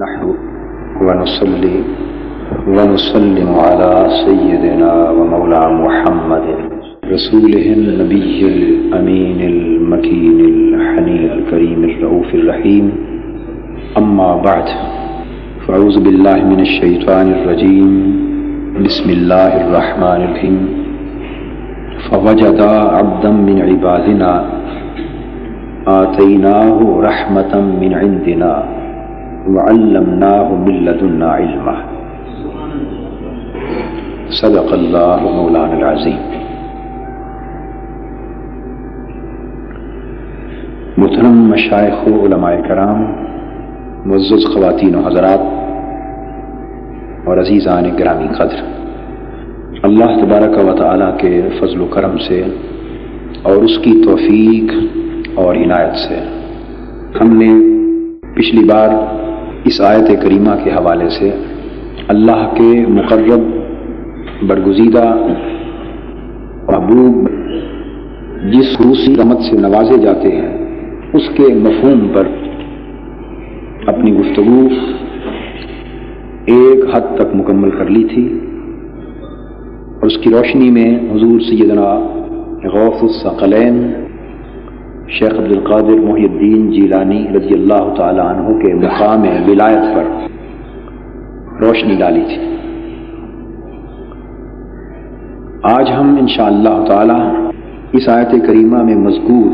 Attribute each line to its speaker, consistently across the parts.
Speaker 1: نحمد ونصلي ونسلم على سيدنا ومولا محمد رسوله النبي الأمين المكين الحنين الكريم الرؤوف الرحيم أما بعد فأعوذ بالله من الشيطان الرجيم بسم الله الرحمن الرحيم فوجدا عبدا من عبادنا آتيناه رحمة من عندنا وعلمناه من لدنا علما صدق اللہ مولانا العظیم۔ محترم مشائخ و علماء کرام، معزز خواتین و حضرات اور عزیزان گرامی قدر، اللہ تبارک و تعالی کے فضل و کرم سے اور اس کی توفیق اور عنایت سے ہم نے پچھلی بار اس آیت کریمہ کے حوالے سے اللہ کے مقرب برگزیدہ محبوب جس خصوصی رحمت سے نوازے جاتے ہیں اس کے مفہوم پر اپنی گفتگو ایک حد تک مکمل کر لی تھی، اور اس کی روشنی میں حضور سیدنا غوث الثقلین شیخ عبد القادر محی الدین جیلانی رضی اللہ تعالی عنہ کے مقام ولایت پر روشنی ڈالی تھی۔ آج ہم انشاءاللہ تعالی اس آیت کریمہ میں مذکور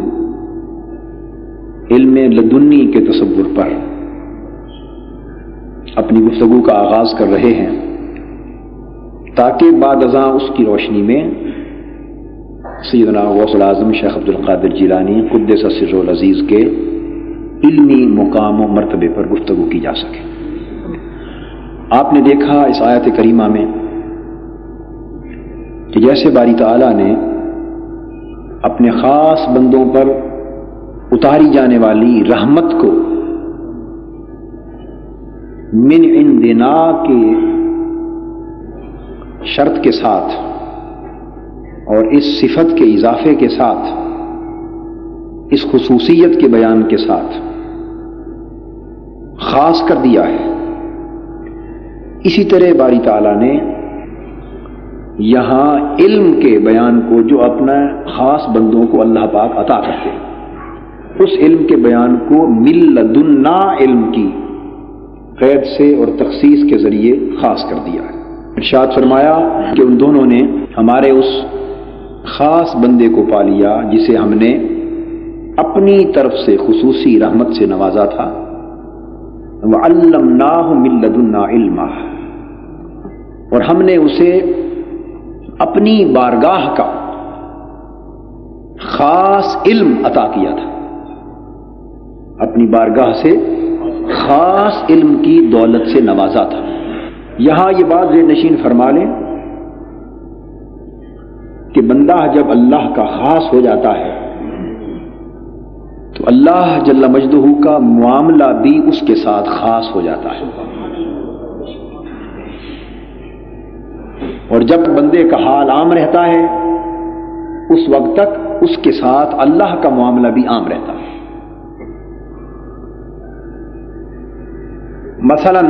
Speaker 1: علم لدنی کے تصور پر اپنی گفتگو کا آغاز کر رہے ہیں، تاکہ بعد ازاں اس کی روشنی میں سیدنا غوث الاعظم شیخ عبد القادر جیلانی قدس سرہ العزیز کے علمی مقام و مرتبے پر گفتگو کی جا سکے۔ آپ نے دیکھا اس آیت کریمہ میں کہ جیسے باری تعالیٰ نے اپنے خاص بندوں پر اتاری جانے والی رحمت کو من عندنا کے شرط کے ساتھ اور اس صفت کے اضافے کے ساتھ، اس خصوصیت کے بیان کے ساتھ خاص کر دیا ہے، اسی طرح باری تعالیٰ نے یہاں علم کے بیان کو جو اپنا خاص بندوں کو اللہ پاک عطا کرتے ہیں، اس علم کے بیان کو من لدنا علم کی قید سے اور تخصیص کے ذریعے خاص کر دیا ہے۔ ارشاد فرمایا کہ ان دونوں نے ہمارے اس خاص بندے کو پا لیا جسے ہم نے اپنی طرف سے خصوصی رحمت سے نوازا تھا، وَعَلَّمْنَاهُ مِن لَّدُنَّا عِلْمًا، اور ہم نے اسے اپنی بارگاہ کا خاص علم عطا کیا تھا، اپنی بارگاہ سے خاص علم کی دولت سے نوازا تھا۔ یہاں یہ بات ذہن نشین فرما لیں کہ بندہ جب اللہ کا خاص ہو جاتا ہے تو اللہ جل مجدہ کا معاملہ بھی اس کے ساتھ خاص ہو جاتا ہے، اور جب بندے کا حال عام رہتا ہے اس وقت تک اس کے ساتھ اللہ کا معاملہ بھی عام رہتا ہے۔ مثلا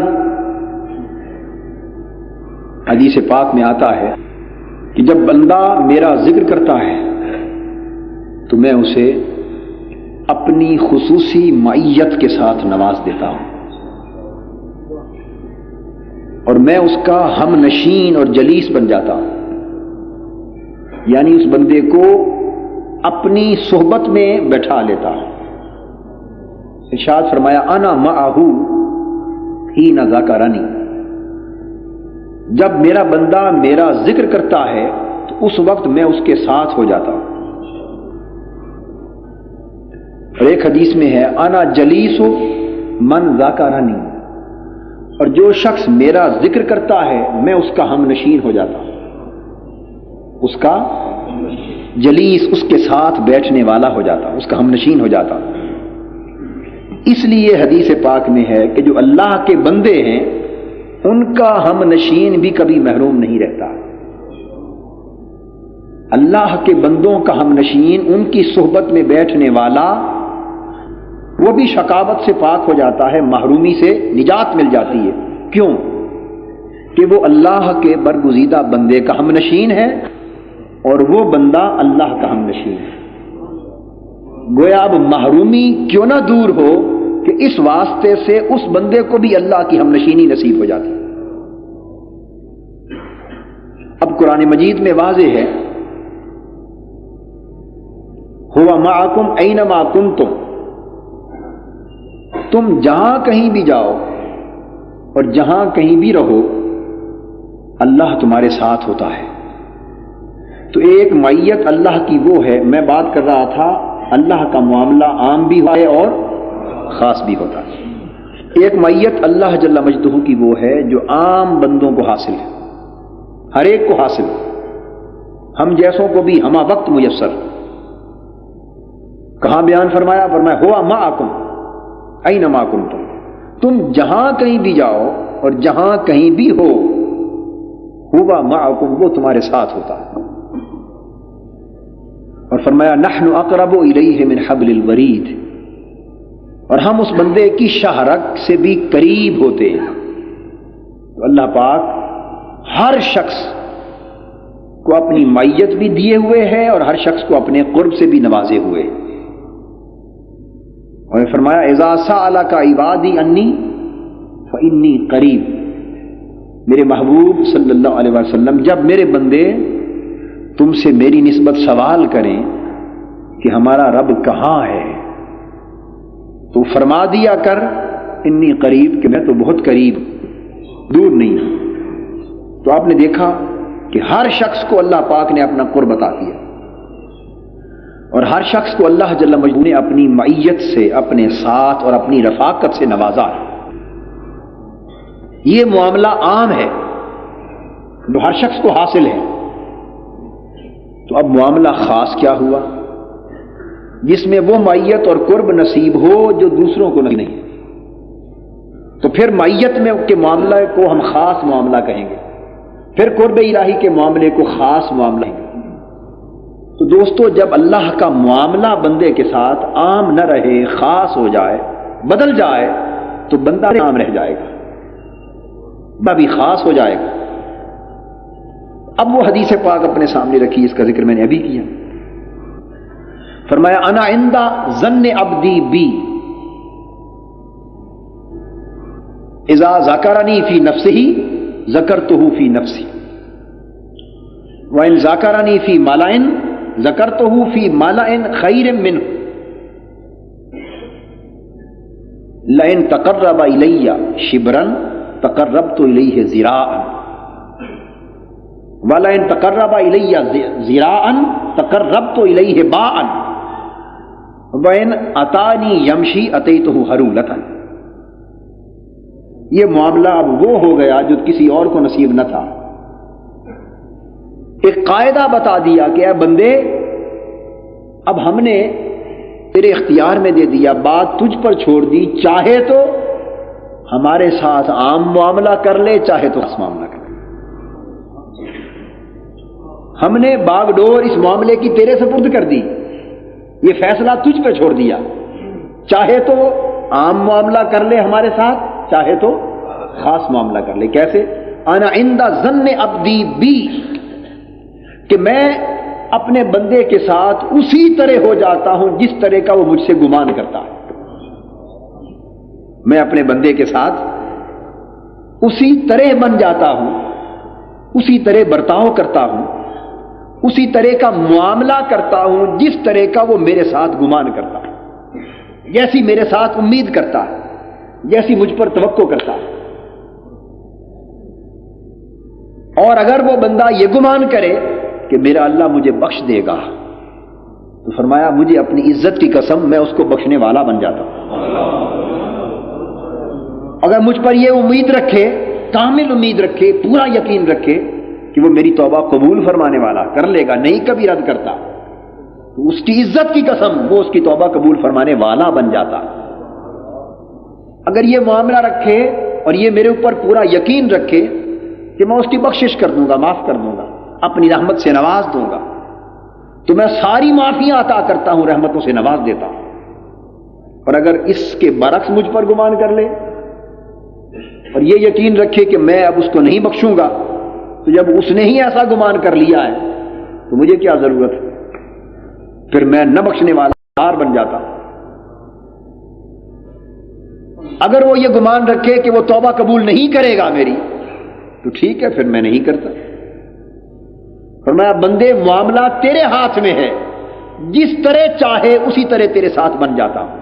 Speaker 1: حدیث پاک میں آتا ہے کہ جب بندہ میرا ذکر کرتا ہے تو میں اسے اپنی خصوصی معیت کے ساتھ نواز دیتا ہوں، اور میں اس کا ہم نشین اور جلیس بن جاتا ہوں، یعنی اس بندے کو اپنی صحبت میں بیٹھا لیتا ہوں۔ ارشاد فرمایا انا معہ حین ذکرنی، جب میرا بندہ میرا ذکر کرتا ہے تو اس وقت میں اس کے ساتھ ہو جاتا ہوں۔ اور ایک حدیث میں ہے انا جلیس من ذکرنی، اور جو شخص میرا ذکر کرتا ہے میں اس کا ہم نشین ہو جاتا ہوں، اس کا جلیس، اس کے ساتھ بیٹھنے والا ہو جاتا ہوں، اس کا ہم نشین ہو جاتا ہوں۔ اس لیے حدیث پاک میں ہے کہ جو اللہ کے بندے ہیں ان کا ہم نشین بھی کبھی محروم نہیں رہتا۔ اللہ کے بندوں کا ہم نشین، ان کی صحبت میں بیٹھنے والا وہ بھی شقاوت سے پاک ہو جاتا ہے، محرومی سے نجات مل جاتی ہے۔ کیوں؟ کہ وہ اللہ کے برگزیدہ بندے کا ہم نشین ہے اور وہ بندہ اللہ کا ہم نشین ہے۔ گویا اب محرومی کیوں نہ دور ہو کہ اس واسطے سے اس بندے کو بھی اللہ کی ہم نشینی نصیب ہو جاتی۔ اب قرآن مجید میں واضح ہے، ہوا معکم اینما کنتم، تم جہاں کہیں بھی جاؤ اور جہاں کہیں بھی رہو اللہ تمہارے ساتھ ہوتا ہے۔ تو ایک معیت اللہ کی وہ ہے، میں بات کر رہا تھا اللہ کا معاملہ عام بھی ہے اور خاص بھی ہوتا ہے۔ ایک معیت اللہ جل مجدہ کی وہ ہے جو عام بندوں کو حاصل ہے، ہر ایک کو حاصل ہے، ہم جیسوں کو بھی ہمہ وقت میسر۔ کہاں بیان فرمایا؟ فرمایا ہوا معکم اینما کنتم، تم جہاں کہیں بھی جاؤ اور جہاں کہیں بھی ہو، ہوا معکم، وہ تمہارے ساتھ ہوتا ہے۔ اور فرمایا نحن اقرب الیہ من حبل الورید، اور ہم اس بندے کی شاہ رگ سے بھی قریب ہوتے ہیں۔ تو اللہ پاک ہر شخص کو اپنی معیت بھی دیے ہوئے ہے اور ہر شخص کو اپنے قرب سے بھی نوازے ہوئے۔ اور فرمایا اذا سألک عبادی انی فانی قریب، میرے محبوب صلی اللہ علیہ وسلم جب میرے بندے تم سے میری نسبت سوال کریں کہ ہمارا رب کہاں ہے، تو فرما دیا کر انی قریب، کہ میں تو بہت قریب، دور نہیں ہوں۔ تو آپ نے دیکھا کہ ہر شخص کو اللہ پاک نے اپنا قرب عطا کیا اور ہر شخص کو اللہ جل مجدہ نے اپنی معیت سے، اپنے ساتھ اور اپنی رفاقت سے نوازا ہے۔ یہ معاملہ عام ہے جو ہر شخص کو حاصل ہے۔ تو اب معاملہ خاص کیا ہوا جس میں وہ معیت اور قرب نصیب ہو جو دوسروں کو نہیں۔ تو پھر معیت میں کے معاملہ کو ہم خاص معاملہ کہیں گے، پھر قرب الہی کے معاملے کو خاص معاملہ کہیں گے۔ تو دوستو جب اللہ کا معاملہ بندے کے ساتھ عام نہ رہے، خاص ہو جائے، بدل جائے، تو بندہ عام رہ جائے گا، بندہ بھی خاص ہو جائے گا۔ اب وہ حدیث پاک اپنے سامنے رکھی، اس کا ذکر میں نے ابھی کیا۔ فرمایا انا عند ظن عبدی بی اذا ذکرنی فی نفسہ ذکرتہ فی نفسی وان ذکرنی فی ملأ ذکرتہ فی ملأ خیر منہ لئن تقرب الی شبرا تقربت الیہ ذراعا وَلَئِن تَقَرَّبَ إِلَيَّ ذِرَاعًا تَقَرَّبْتُ إِلَيْهِ بَاعًا وَإِنْ أَتَانِي يَمْشِي أَتَيْتُهُ هَرُولَةً۔ یہ معاملہ اب وہ ہو گیا جو کسی اور کو نصیب نہ تھا۔ ایک قاعدہ بتا دیا کہ اے بندے، اب ہم نے تیرے اختیار میں دے دیا، بات تجھ پر چھوڑ دی، چاہے تو ہمارے ساتھ عام معاملہ کر لے، چاہے تو خاص معاملہ کر لے۔ ہم نے باغ ڈور اس معاملے کی تیرے سپرد کر دی، یہ فیصلہ تجھ پہ چھوڑ دیا، چاہے تو عام معاملہ کر لے ہمارے ساتھ، چاہے تو خاص معاملہ کر لے۔ کیسے؟ انا عند ظن عبدی بی، کہ میں اپنے بندے کے ساتھ اسی طرح ہو جاتا ہوں جس طرح کا وہ مجھ سے گمان کرتا ہے۔ میں اپنے بندے کے ساتھ اسی طرح بن جاتا ہوں، اسی طرح برتاؤ کرتا ہوں، اسی طرح کا معاملہ کرتا ہوں جس طرح کا وہ میرے ساتھ گمان کرتا ہے، جیسی میرے ساتھ امید کرتا ہے، جیسی مجھ پر توقع کرتا ہے۔ اور اگر وہ بندہ یہ گمان کرے کہ میرا اللہ مجھے بخش دے گا، تو فرمایا مجھے اپنی عزت کی قسم میں اس کو بخشنے والا بن جاتا ہوں۔ اگر مجھ پر یہ امید رکھے، کامل امید رکھے، پورا یقین رکھے کہ وہ میری توبہ قبول فرمانے والا، کر لے گا، نہیں کبھی رد کرتا، تو اس کی عزت کی قسم وہ اس کی توبہ قبول فرمانے والا بن جاتا۔ اگر یہ معاملہ رکھے اور یہ میرے اوپر پورا یقین رکھے کہ میں اس کی بخشش کر دوں گا، معاف کر دوں گا، اپنی رحمت سے نواز دوں گا، تو میں ساری معافیاں عطا کرتا ہوں، رحمتوں سے نواز دیتا ہوں۔ اور اگر اس کے برعکس مجھ پر گمان کر لے اور یہ یقین رکھے کہ میں اب اس کو نہیں بخشوں گا، تو جب اس نے ہی ایسا گمان کر لیا ہے تو مجھے کیا ضرورت ہے؟ پھر میں نہ بخشنے والا ہار بن جاتا۔ اگر وہ یہ گمان رکھے کہ وہ توبہ قبول نہیں کرے گا میری، تو ٹھیک ہے، پھر میں نہیں کرتا۔ فرمایا بندے معاملہ تیرے ہاتھ میں ہے، جس طرح چاہے اسی طرح تیرے ساتھ بن جاتا ہوں۔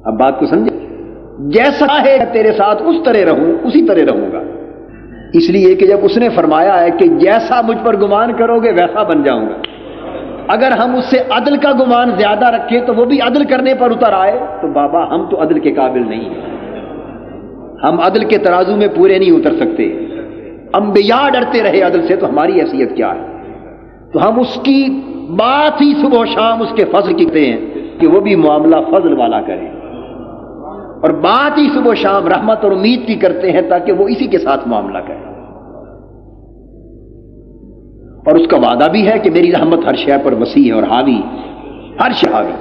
Speaker 1: اب بات کو سمجھے، جیسا ہے تیرے ساتھ اس طرح رہوں، اسی طرح رہوں گا۔ اس لیے کہ جب اس نے فرمایا ہے کہ جیسا مجھ پر گمان کرو گے ویسا بن جاؤں گا، اگر ہم اس سے عدل کا گمان زیادہ رکھیں تو وہ بھی عدل کرنے پر اتر آئے، تو بابا ہم تو عدل کے قابل نہیں ہیں، ہم عدل کے ترازو میں پورے نہیں اتر سکتے۔ انبیاء ڈرتے رہے عدل سے، تو ہماری حیثیت کیا ہے؟ تو ہم اس کی بات ہی صبح و شام اس کے فضل کی کرتے ہیں کہ وہ بھی معاملہ فضل والا کرے، اور بات ہی صبح و شام رحمت اور امید کی کرتے ہیں تاکہ وہ اسی کے ساتھ معاملہ کرے۔ اور اس کا وعدہ بھی ہے کہ میری رحمت ہر شے پر وسیع ہے اور حاوی، ہر شے حاوی۔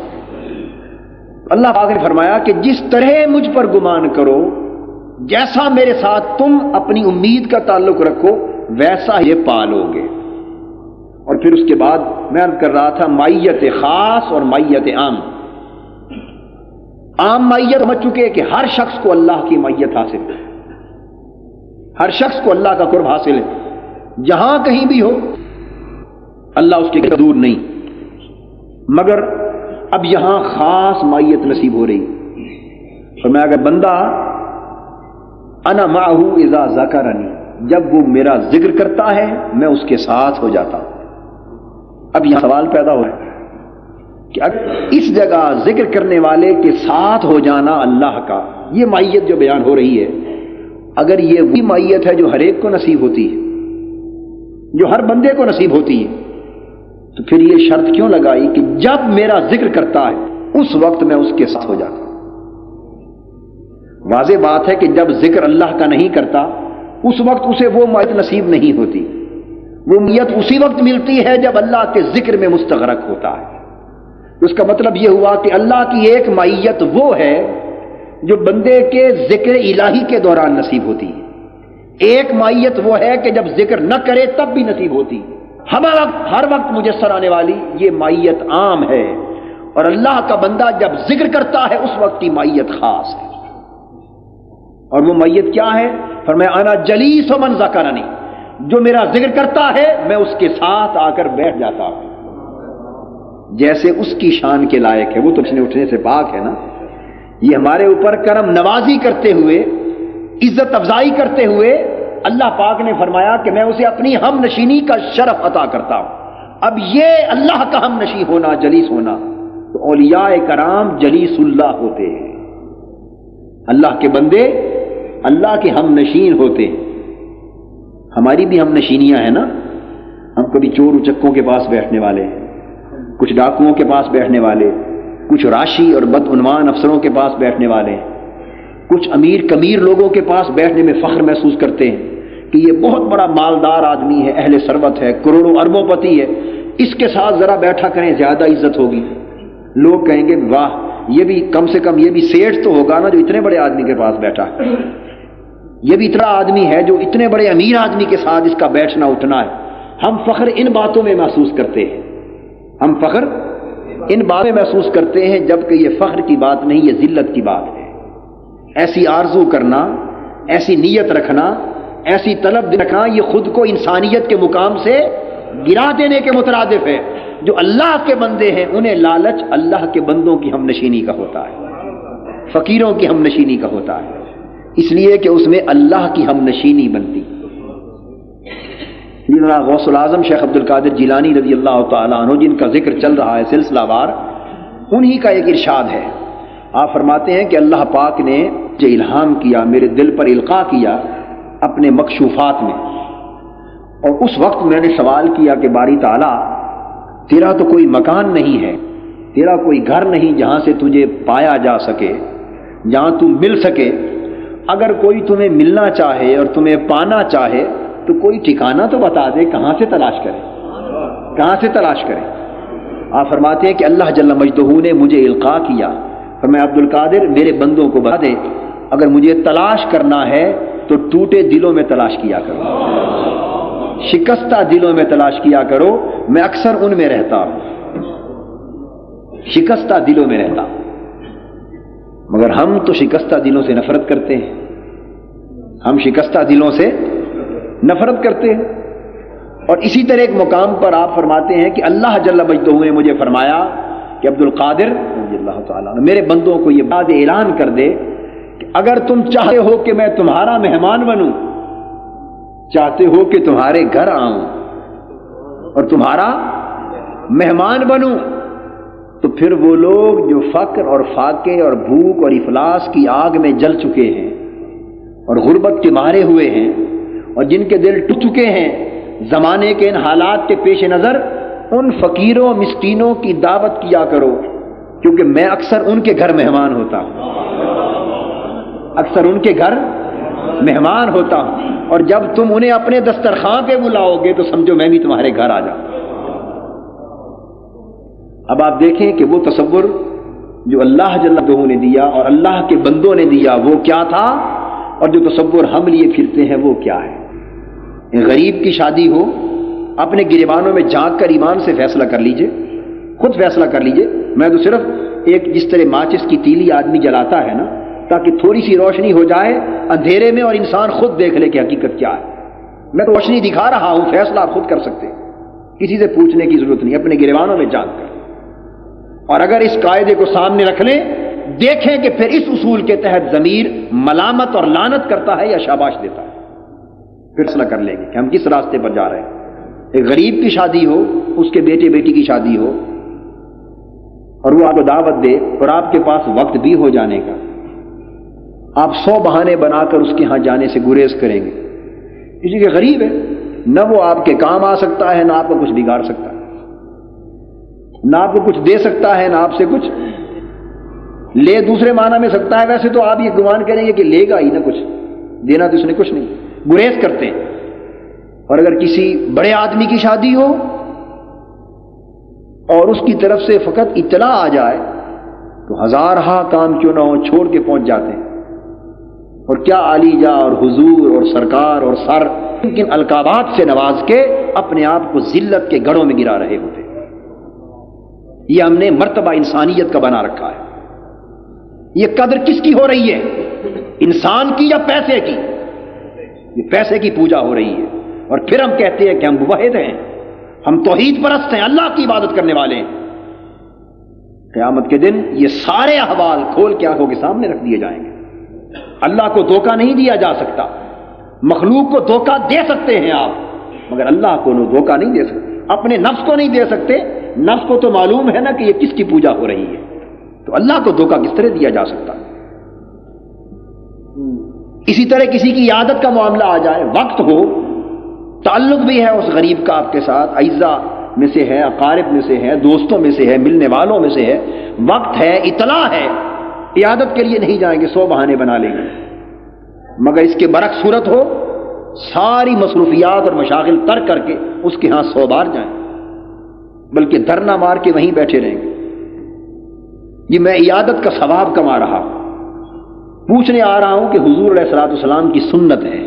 Speaker 1: اللہ پاک نے فرمایا کہ جس طرح مجھ پر گمان کرو، جیسا میرے ساتھ تم اپنی امید کا تعلق رکھو، ویسا یہ پالو گے۔ اور پھر اس کے بعد میں عرض کر رہا تھا معیت خاص اور معیت عام۔ عام معیت سمجھ چکے کہ ہر شخص کو اللہ کی معیت حاصل ہے، ہر شخص کو اللہ کا قرب حاصل ہے، جہاں کہیں بھی ہو اللہ اس کے دور نہیں۔ مگر اب یہاں خاص معیت نصیب ہو رہی۔ تو میں اگر بندہ انا معہ اذا ذکرنی، جب وہ میرا ذکر کرتا ہے میں اس کے ساتھ ہو جاتا ہوں۔ اب یہ سوال پیدا ہوا ہے کہ اگر اس جگہ ذکر کرنے والے کے ساتھ ہو جانا اللہ کا، یہ معیت جو بیان ہو رہی ہے، اگر یہ وہی معیت ہے جو ہر ایک کو نصیب ہوتی ہے، جو ہر بندے کو نصیب ہوتی ہے، تو پھر یہ شرط کیوں لگائی کہ جب میرا ذکر کرتا ہے اس وقت میں اس کے ساتھ ہو جاتا ہوں؟ واضح بات ہے کہ جب ذکر اللہ کا نہیں کرتا اس وقت اسے وہ معیت نصیب نہیں ہوتی، وہ معیت اسی وقت ملتی ہے جب اللہ کے ذکر میں مستغرق ہوتا ہے۔ اس کا مطلب یہ ہوا کہ اللہ کی ایک معیت وہ ہے جو بندے کے ذکر الہی کے دوران نصیب ہوتی ہے، ایک معیت وہ ہے کہ جب ذکر نہ کرے تب بھی نصیب ہوتی ہے۔ ہر وقت مجسر آنے والی یہ معیت عام ہے، اور اللہ کا بندہ جب ذکر کرتا ہے اس وقت کی معیت خاص ہے۔ اور وہ معیت کیا ہے؟ فرمایا انا جلیس من ذکرنی، جو میرا ذکر کرتا ہے میں اس کے ساتھ آ کر بیٹھ جاتا ہوں، جیسے اس کی شان کے لائق ہے۔ وہ تو اٹھنے سے پاک ہے نا۔ یہ ہمارے اوپر کرم نوازی کرتے ہوئے، عزت افزائی کرتے ہوئے اللہ پاک نے فرمایا کہ میں اسے اپنی ہم نشینی کا شرف عطا کرتا ہوں۔ اب یہ اللہ کا ہم نشین ہونا، جلیس ہونا، تو اولیاء کرام جلیس اللہ ہوتے ہیں، اللہ کے بندے اللہ کے ہم نشین ہوتے ہیں۔ ہماری بھی ہم نشینیاں ہیں نا، ہم کبھی چور اچکوں کے پاس بیٹھنے والے ہیں، کچھ ڈاکوؤں کے پاس بیٹھنے والے، کچھ راشی اور بدعنوان افسروں کے پاس بیٹھنے والے، کچھ امیر کبیر لوگوں کے پاس بیٹھنے میں فخر محسوس کرتے ہیں کہ یہ بہت بڑا مالدار آدمی ہے، اہل ثروت ہے، کروڑوں اربوں پتی ہے، اس کے ساتھ ذرا بیٹھا کریں زیادہ عزت ہوگی۔ لوگ کہیں گے واہ، یہ بھی کم سے کم یہ بھی سیٹھ تو ہوگا نا جو اتنے بڑے آدمی کے پاس بیٹھا ہے، یہ بھی اتنا آدمی ہے جو اتنے بڑے امیر آدمی کے ساتھ اس کا بیٹھنا اٹھنا ہے۔ ہم فخر ان باتوں میں محسوس کرتے ہیں، ہم فخر ان باتیں محسوس کرتے ہیں، جبکہ یہ فخر کی بات نہیں، یہ ذلت کی بات ہے۔ ایسی آرزو کرنا، ایسی نیت رکھنا، ایسی طلب رکھنا، یہ خود کو انسانیت کے مقام سے گرا دینے کے مترادف ہے۔ جو اللہ کے بندے ہیں انہیں لالچ اللہ کے بندوں کی ہم نشینی کا ہوتا ہے، فقیروں کی ہم نشینی کا ہوتا ہے، اس لیے کہ اس میں اللہ کی ہم نشینی بنتی۔ غوث العظم شیخ عبد القادر جیلانی رضی اللہ تعالیٰ عنہ، جن کا ذکر چل رہا ہے سلسلہ وار، انہی کا ایک ارشاد ہے۔ آپ فرماتے ہیں کہ اللہ پاک نے مجھے الہام کیا، میرے دل پر القاء کیا اپنے مکشوفات میں، اور اس وقت میں نے سوال کیا کہ باری تعالیٰ تیرا تو کوئی مکان نہیں ہے، تیرا کوئی گھر نہیں جہاں سے تجھے پایا جا سکے، جہاں تم مل سکے۔ اگر کوئی تمہیں ملنا چاہے اور تمہیں پانا چاہے تو کوئی ٹھکانہ تو بتا دے، کہاں سے تلاش کرے، کہاں سے تلاش کرے۔ آپ فرماتے ہیں کہ اللہ جل مجدہ نے مجھے القاء کیا، فرمایا عبد القادر میرے بندوں کو بتا دے اگر مجھے تلاش کرنا ہے تو ٹوٹے دلوں میں تلاش کیا کرو، شکستہ دلوں میں تلاش کیا کرو، میں اکثر ان میں رہتا ہوں، شکستہ دلوں میں رہتا ہوں۔ مگر ہم تو شکستہ دلوں سے نفرت کرتے ہیں، ہم شکستہ دلوں سے نفرت کرتے ہیں۔ اور اسی طرح ایک مقام پر آپ فرماتے ہیں کہ اللہ جل مجدہ نے مجھے فرمایا کہ عبد القادر رضی اللہ تعالیٰ عنہ میرے بندوں کو یہ بات اعلان کر دے کہ اگر تم چاہتے ہو کہ میں تمہارا مہمان بنوں، چاہتے ہو کہ تمہارے گھر آؤں اور تمہارا مہمان بنوں، تو پھر وہ لوگ جو فقر اور فاقے اور بھوک اور افلاس کی آگ میں جل چکے ہیں اور غربت کے مارے ہوئے ہیں اور جن کے دل ٹوٹ چکے ہیں زمانے کے ان حالات کے پیش نظر، ان فقیروں مسکینوں کی دعوت کیا کرو، کیونکہ میں اکثر ان کے گھر مہمان ہوتا ہوں، اکثر ان کے گھر مہمان ہوتا ہوں، اور جب تم انہیں اپنے دسترخوان پہ بلاؤ گے تو سمجھو میں بھی تمہارے گھر آ جاؤں۔ اب آپ دیکھیں کہ وہ تصور جو اللہ جل جلالہ نے دیا اور اللہ کے بندوں نے دیا وہ کیا تھا، اور جو تصور ہم لیے پھرتے ہیں وہ کیا ہے۔ غریب کی شادی ہو، اپنے گریبانوں میں جھانک کر ایمان سے فیصلہ کر لیجئے، خود فیصلہ کر لیجئے۔ میں تو صرف ایک جس طرح ماچس کی تیلی آدمی جلاتا ہے نا تاکہ تھوڑی سی روشنی ہو جائے اندھیرے میں اور انسان خود دیکھ لے کہ حقیقت کیا ہے، میں تو روشنی دکھا رہا ہوں، فیصلہ آپ خود کر سکتے ہیں، کسی سے پوچھنے کی ضرورت نہیں، اپنے گریبانوں میں جھانک کر۔ اور اگر اس قاعدے کو سامنے رکھ لیں، دیکھیں کہ پھر اس اصول کے تحت ضمیر ملامت اور لعنت کرتا ہے یا شاباش دیتا ہے، فیصلہ کر لیں گے کہ ہم کس راستے پر جا رہے ہیں۔ ایک غریب کی شادی ہو، اس کے بیٹے بیٹی کی شادی ہو، اور وہ آپ کو دعوت دے اور آپ کے پاس وقت بھی ہو جانے کا، آپ 100 بہانے بنا کر اس کے ہاں جانے سے گریز کریں گے، اس لیے کہ غریب ہے، نہ وہ آپ کے کام آ سکتا ہے، نہ آپ کو کچھ بگاڑ سکتا ہے، نہ آپ کو کچھ دے سکتا ہے، نہ آپ سے کچھ لے دوسرے معنی میں سکتا ہے۔ ویسے تو آپ یہ گمان کریں گے کہ لے گا ہی نہ، کچھ دینا تو اس نے کچھ نہیں، گریز کرتے ہیں۔ اور اگر کسی بڑے آدمی کی شادی ہو اور اس کی طرف سے فقط اطلاع آ جائے تو ہزارہا کام کیوں نہ ہو چھوڑ کے پہنچ جاتے ہیں، اور کیا علی جا اور حضور اور سرکار اور سر کن القابات سے نواز کے اپنے آپ کو ذلت کے گڑھوں میں گرا رہے ہوتے ہیں۔ یہ ہم نے مرتبہ انسانیت کا بنا رکھا ہے۔ یہ قدر کس کی ہو رہی ہے، انسان کی یا پیسے کی؟ یہ پیسے کی پوجا ہو رہی ہے، اور پھر ہم کہتے ہیں کہ ہم موحد ہیں، ہم توحید پرست ہیں، اللہ کی عبادت کرنے والے ہیں۔ قیامت کے دن یہ سارے احوال کھول کے آنکھوں کے سامنے رکھ دیے جائیں گے۔ اللہ کو دھوکہ نہیں دیا جا سکتا، مخلوق کو دھوکہ دے سکتے ہیں آپ، مگر اللہ کو دھوکہ نہیں دے سکتے، اپنے نفس کو نہیں دے سکتے۔ نفس کو تو معلوم ہے نا کہ یہ کس کی پوجا ہو رہی ہے، تو اللہ کو دھوکہ کس طرح دیا جا سکتا؟ اسی طرح کسی کی عادت کا معاملہ آ جائے، وقت ہو، تعلق بھی ہے اس غریب کا آپ کے ساتھ، اعزا میں سے ہے، اقارب میں سے ہے، دوستوں میں سے ہے، ملنے والوں میں سے ہے، وقت ہے، اطلاع ہے، عیادت کے لیے نہیں جائیں گے، 100 بہانے بنا لیں گے۔ مگر اس کے برعکس صورت ہو، ساری مصروفیات اور مشاغل ترک کر کے اس کے ہاں 100 بار جائیں، بلکہ دھرنا مار کے وہیں بیٹھے رہیں گے، یہ میں عیادت کا ثواب کما رہا ہوں، پوچھنے آ رہا ہوں کہ حضور علیہ الصلوۃ والسلام کی سنت ہے،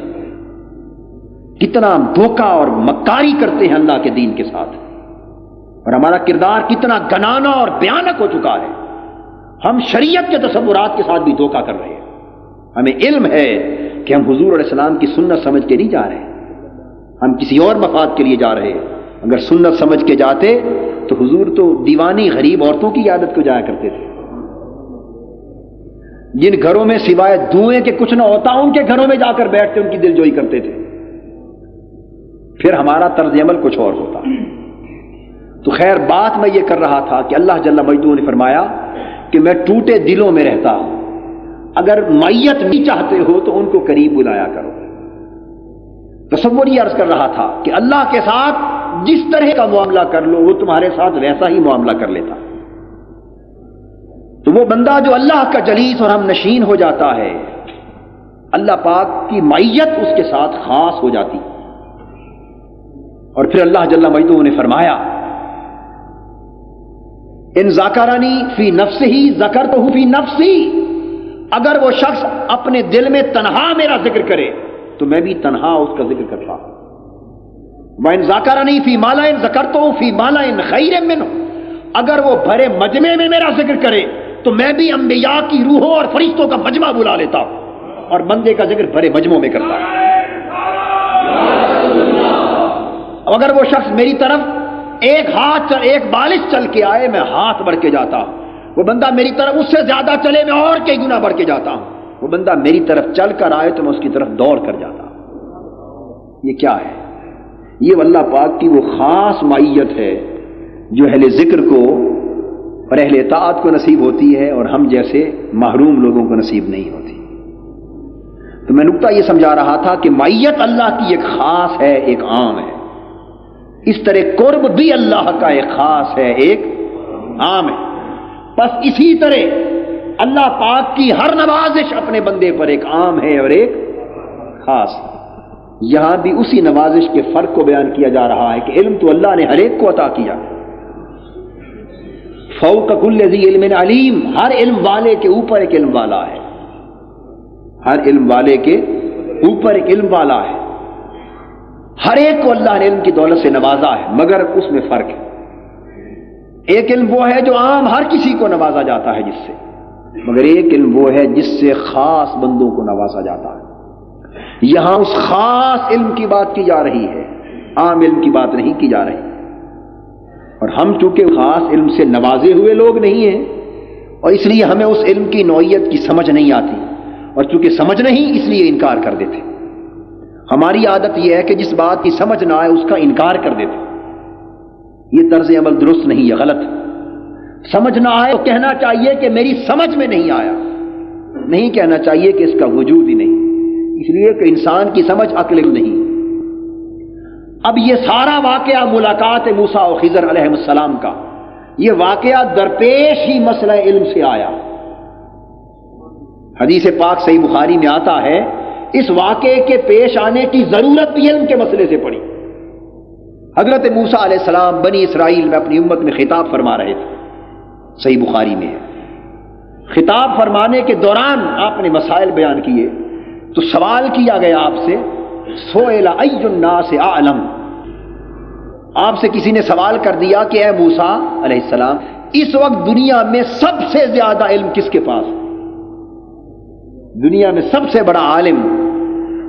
Speaker 1: کتنا ہم دھوکہ اور مکاری کرتے ہیں اللہ کے دین کے ساتھ، اور ہمارا کردار کتنا گنانا اور بھیانک ہو چکا ہے۔ ہم شریعت کے تصورات کے ساتھ بھی دھوکہ کر رہے ہیں۔ ہمیں علم ہے کہ ہم حضور علیہ السلام کی سنت سمجھ کے نہیں جا رہے ہیں، ہم کسی اور مفاد کے لیے جا رہے ہیں۔ اگر سنت سمجھ کے جاتے تو حضور تو دیوانی غریب عورتوں کی عادت کو جایا کرتے تھے، جن گھروں میں سوائے دھوئیں کے کچھ نہ ہوتا ان کے گھروں میں جا کر بیٹھتے، ان کی دل جوئی کرتے تھے، پھر ہمارا طرز عمل کچھ اور ہوتا۔ تو خیر بات میں یہ کر رہا تھا کہ اللہ جل مجدہ نے فرمایا کہ میں ٹوٹے دلوں میں رہتا ہوں، اگر میت نہیں چاہتے ہو تو ان کو قریب بلایا کرو۔ تصور یہ عرض کر رہا تھا کہ اللہ کے ساتھ جس طرح کا معاملہ کر لو وہ تمہارے ساتھ ویسا ہی معاملہ کر لیتا۔ تو وہ بندہ جو اللہ کا جلیس اور ہم نشین ہو جاتا ہے، اللہ پاک کی معیت اس کے ساتھ خاص ہو جاتی۔ اور پھر اللہ جل مجدہ نے فرمایا ان ذاکرانی فی نفسہ ذکرتہ فی نفسی، اگر وہ شخص اپنے دل میں تنہا میرا ذکر کرے تو میں بھی تنہا اس کا ذکر کرتا ہوں۔ وَإِن ذَكَرَنِي فِي مَلَئٍ ذَكَرْتُهُ فِي مَلَئٍ خَيْرٍ مِّنْهُ، اگر وہ بھرے مجمع میں میرا ذکر کرے تو میں بھی انبیاء کی روحوں اور فرشتوں کا مجمع بلا لیتا ہوں اور بندے کا ذکر بھرے مجمع میں کرتا ہوں۔ اگر وہ شخص میری طرف ایک بالش چل کے آئے میں ہاتھ بڑھ کے جاتا ہوں، وہ بندہ میری طرف اس سے زیادہ چلے میں اور کئی گنا بڑھ کے جاتا ہوں، وہ بندہ میری طرف چل کر آئے تو میں اس کی طرف دوڑ کر جاتا ہوں۔ یہ کیا ہے؟ یہ اللہ پاک کی وہ خاص معیت ہے جو اہل ذکر کو اور اہل اطاعت کو نصیب ہوتی ہے اور ہم جیسے محروم لوگوں کو نصیب نہیں ہوتی۔ تو میں نقطہ یہ سمجھا رہا تھا کہ معیت اللہ کی ایک خاص ہے، ایک عام ہے، اس طرح قرب بھی اللہ کا ایک خاص ہے، ایک عام ہے۔ بس اسی طرح اللہ پاک کی ہر نوازش اپنے بندے پر ایک عام ہے اور ایک خاص ہے۔ یہاں بھی اسی نوازش کے فرق کو بیان کیا جا رہا ہے کہ علم تو اللہ نے ہر ایک کو عطا کیا، فوق کل ذی علم علیم، ہر علم والے کے اوپر ایک علم والا ہے، ہر علم والے کے اوپر ایک علم والا ہے، ہر ایک کو اللہ نے علم کی دولت سے نوازا ہے، مگر اس میں فرق ہے۔ ایک علم وہ ہے جو عام ہر کسی کو نوازا جاتا ہے جس سے، مگر ایک علم وہ ہے جس سے خاص بندوں کو نوازا جاتا ہے۔ یہاں اس خاص علم کی بات کی جا رہی ہے، عام علم کی بات نہیں کی جا رہی، اور ہم چونکہ خاص علم سے نوازے ہوئے لوگ نہیں ہیں اور اس لیے ہمیں اس علم کی نوعیت کی سمجھ نہیں آتی، اور چونکہ سمجھ نہیں اس لیے انکار کر دیتے۔ ہماری عادت یہ ہے کہ جس بات کی سمجھ نہ آئے اس کا انکار کر دیتے۔ یہ طرز عمل درست نہیں، یہ غلط۔ سمجھ نہ آئے تو کہنا چاہیے کہ میری سمجھ میں نہیں آیا، نہیں کہنا چاہیے کہ اس کا وجود ہی نہیں، اس لیے کہ انسان کی سمجھ عقل نہیں۔ اب یہ سارا واقعہ ملاقات موسیٰ و خضر علیہ السلام کا، یہ واقعہ درپیش ہی مسئلہ علم سے آیا۔ حدیث پاک صحیح بخاری میں آتا ہے، اس واقعے کے پیش آنے کی ضرورت بھی علم کے مسئلے سے پڑی۔ حضرت موسیٰ علیہ السلام بنی اسرائیل میں اپنی امت میں خطاب فرما رہے تھے، صحیح بخاری میں ہے۔ خطاب فرمانے کے دوران آپ نے مسائل بیان کیے تو سوال کیا گیا آپ سے، سئل ای الناس اعلم، آپ سے کسی نے سوال کر دیا کہ اے موسیٰ علیہ السلام، اس وقت دنیا میں سب سے زیادہ علم کس کے پاس ہے؟ دنیا میں سب سے بڑا عالم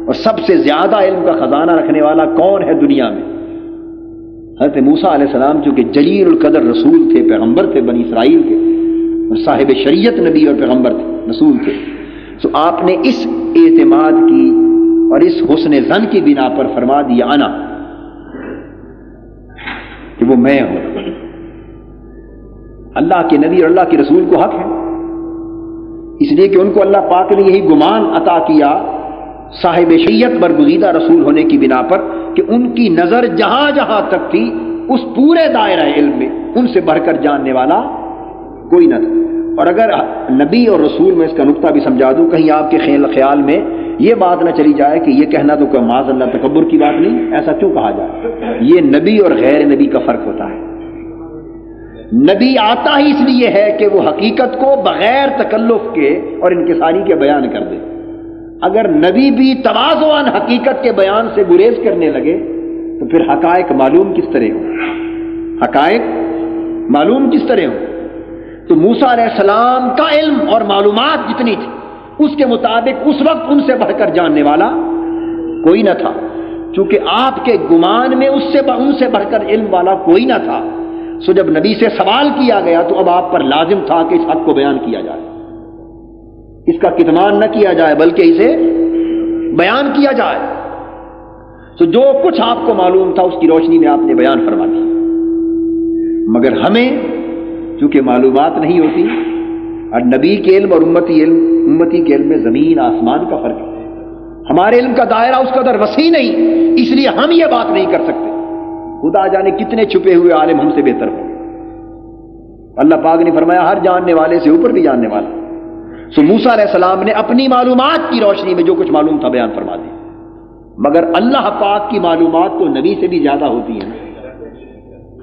Speaker 1: اور سب سے زیادہ علم کا خزانہ رکھنے والا کون ہے دنیا میں؟ حضرت موسیٰ علیہ السلام جو کہ جلیل القدر رسول تھے، پیغمبر تھے بنی اسرائیل کے، اور صاحب شریعت نبی اور پیغمبر تھے، رسول تھے، تو آپ نے اس اعتماد کی اور اس حسن ظن کی بنا پر فرما دیا انا، کہ وہ میں ہوں۔ اللہ کے نبی اور اللہ کے رسول کو حق ہے، اس لیے کہ ان کو اللہ پاک نے یہی گمان عطا کیا صاحب شریعت برگزیدہ رسول ہونے کی بنا پر کہ ان کی نظر جہاں جہاں تک تھی اس پورے دائرہ علم میں ان سے بڑھ کر جاننے والا کوئی نہ تھا۔ اور اگر نبی اور رسول میں اس کا نقطہ بھی سمجھا دوں، کہیں آپ کے خیال میں یہ بات نہ چلی جائے کہ یہ کہنا تو کوئی معاذ اللہ تکبر کی بات نہیں، ایسا کیوں کہا جائے؟ یہ نبی اور غیر نبی کا فرق ہوتا ہے۔ نبی آتا ہی اس لیے ہے کہ وہ حقیقت کو بغیر تکلف کے اور انکساری کے بیان کر دے۔ اگر نبی بھی تواضعاً حقیقت کے بیان سے گریز کرنے لگے تو پھر حقائق معلوم کس طرح ہوں؟ حقائق معلوم کس طرح ہوں؟ تو موسیٰ علیہ السلام کا علم اور معلومات جتنی تھی اس کے مطابق اس وقت ان سے بڑھ کر جاننے والا کوئی نہ تھا، چونکہ آپ کے گمان میں ان سے بڑھ کر علم والا کوئی نہ تھا۔ سو جب نبی سے سوال کیا گیا تو اب آپ پر لازم تھا کہ اس حق کو بیان کیا جائے، اس کا کتمان نہ کیا جائے بلکہ اسے بیان کیا جائے۔ تو جو کچھ آپ کو معلوم تھا اس کی روشنی میں آپ نے بیان فرما دی، مگر ہمیں چونکہ معلومات نہیں ہوتی، اور نبی کے علم اور امتی کے علم میں زمین آسمان کا فرق ہے، ہمارے علم کا دائرہ اس قدر وسیع نہیں، اس لیے ہم یہ بات نہیں کر سکتے۔ خدا جانے کتنے چھپے ہوئے عالم ہم سے بہتر ہوں۔ اللہ پاک نے فرمایا ہر جاننے والے سے اوپر بھی جاننے والا۔ سو موسیٰ علیہ السلام نے اپنی معلومات کی روشنی میں جو کچھ معلوم تھا بیان فرما دی، مگر اللہ پاک کی معلومات تو نبی سے بھی زیادہ ہوتی ہیں۔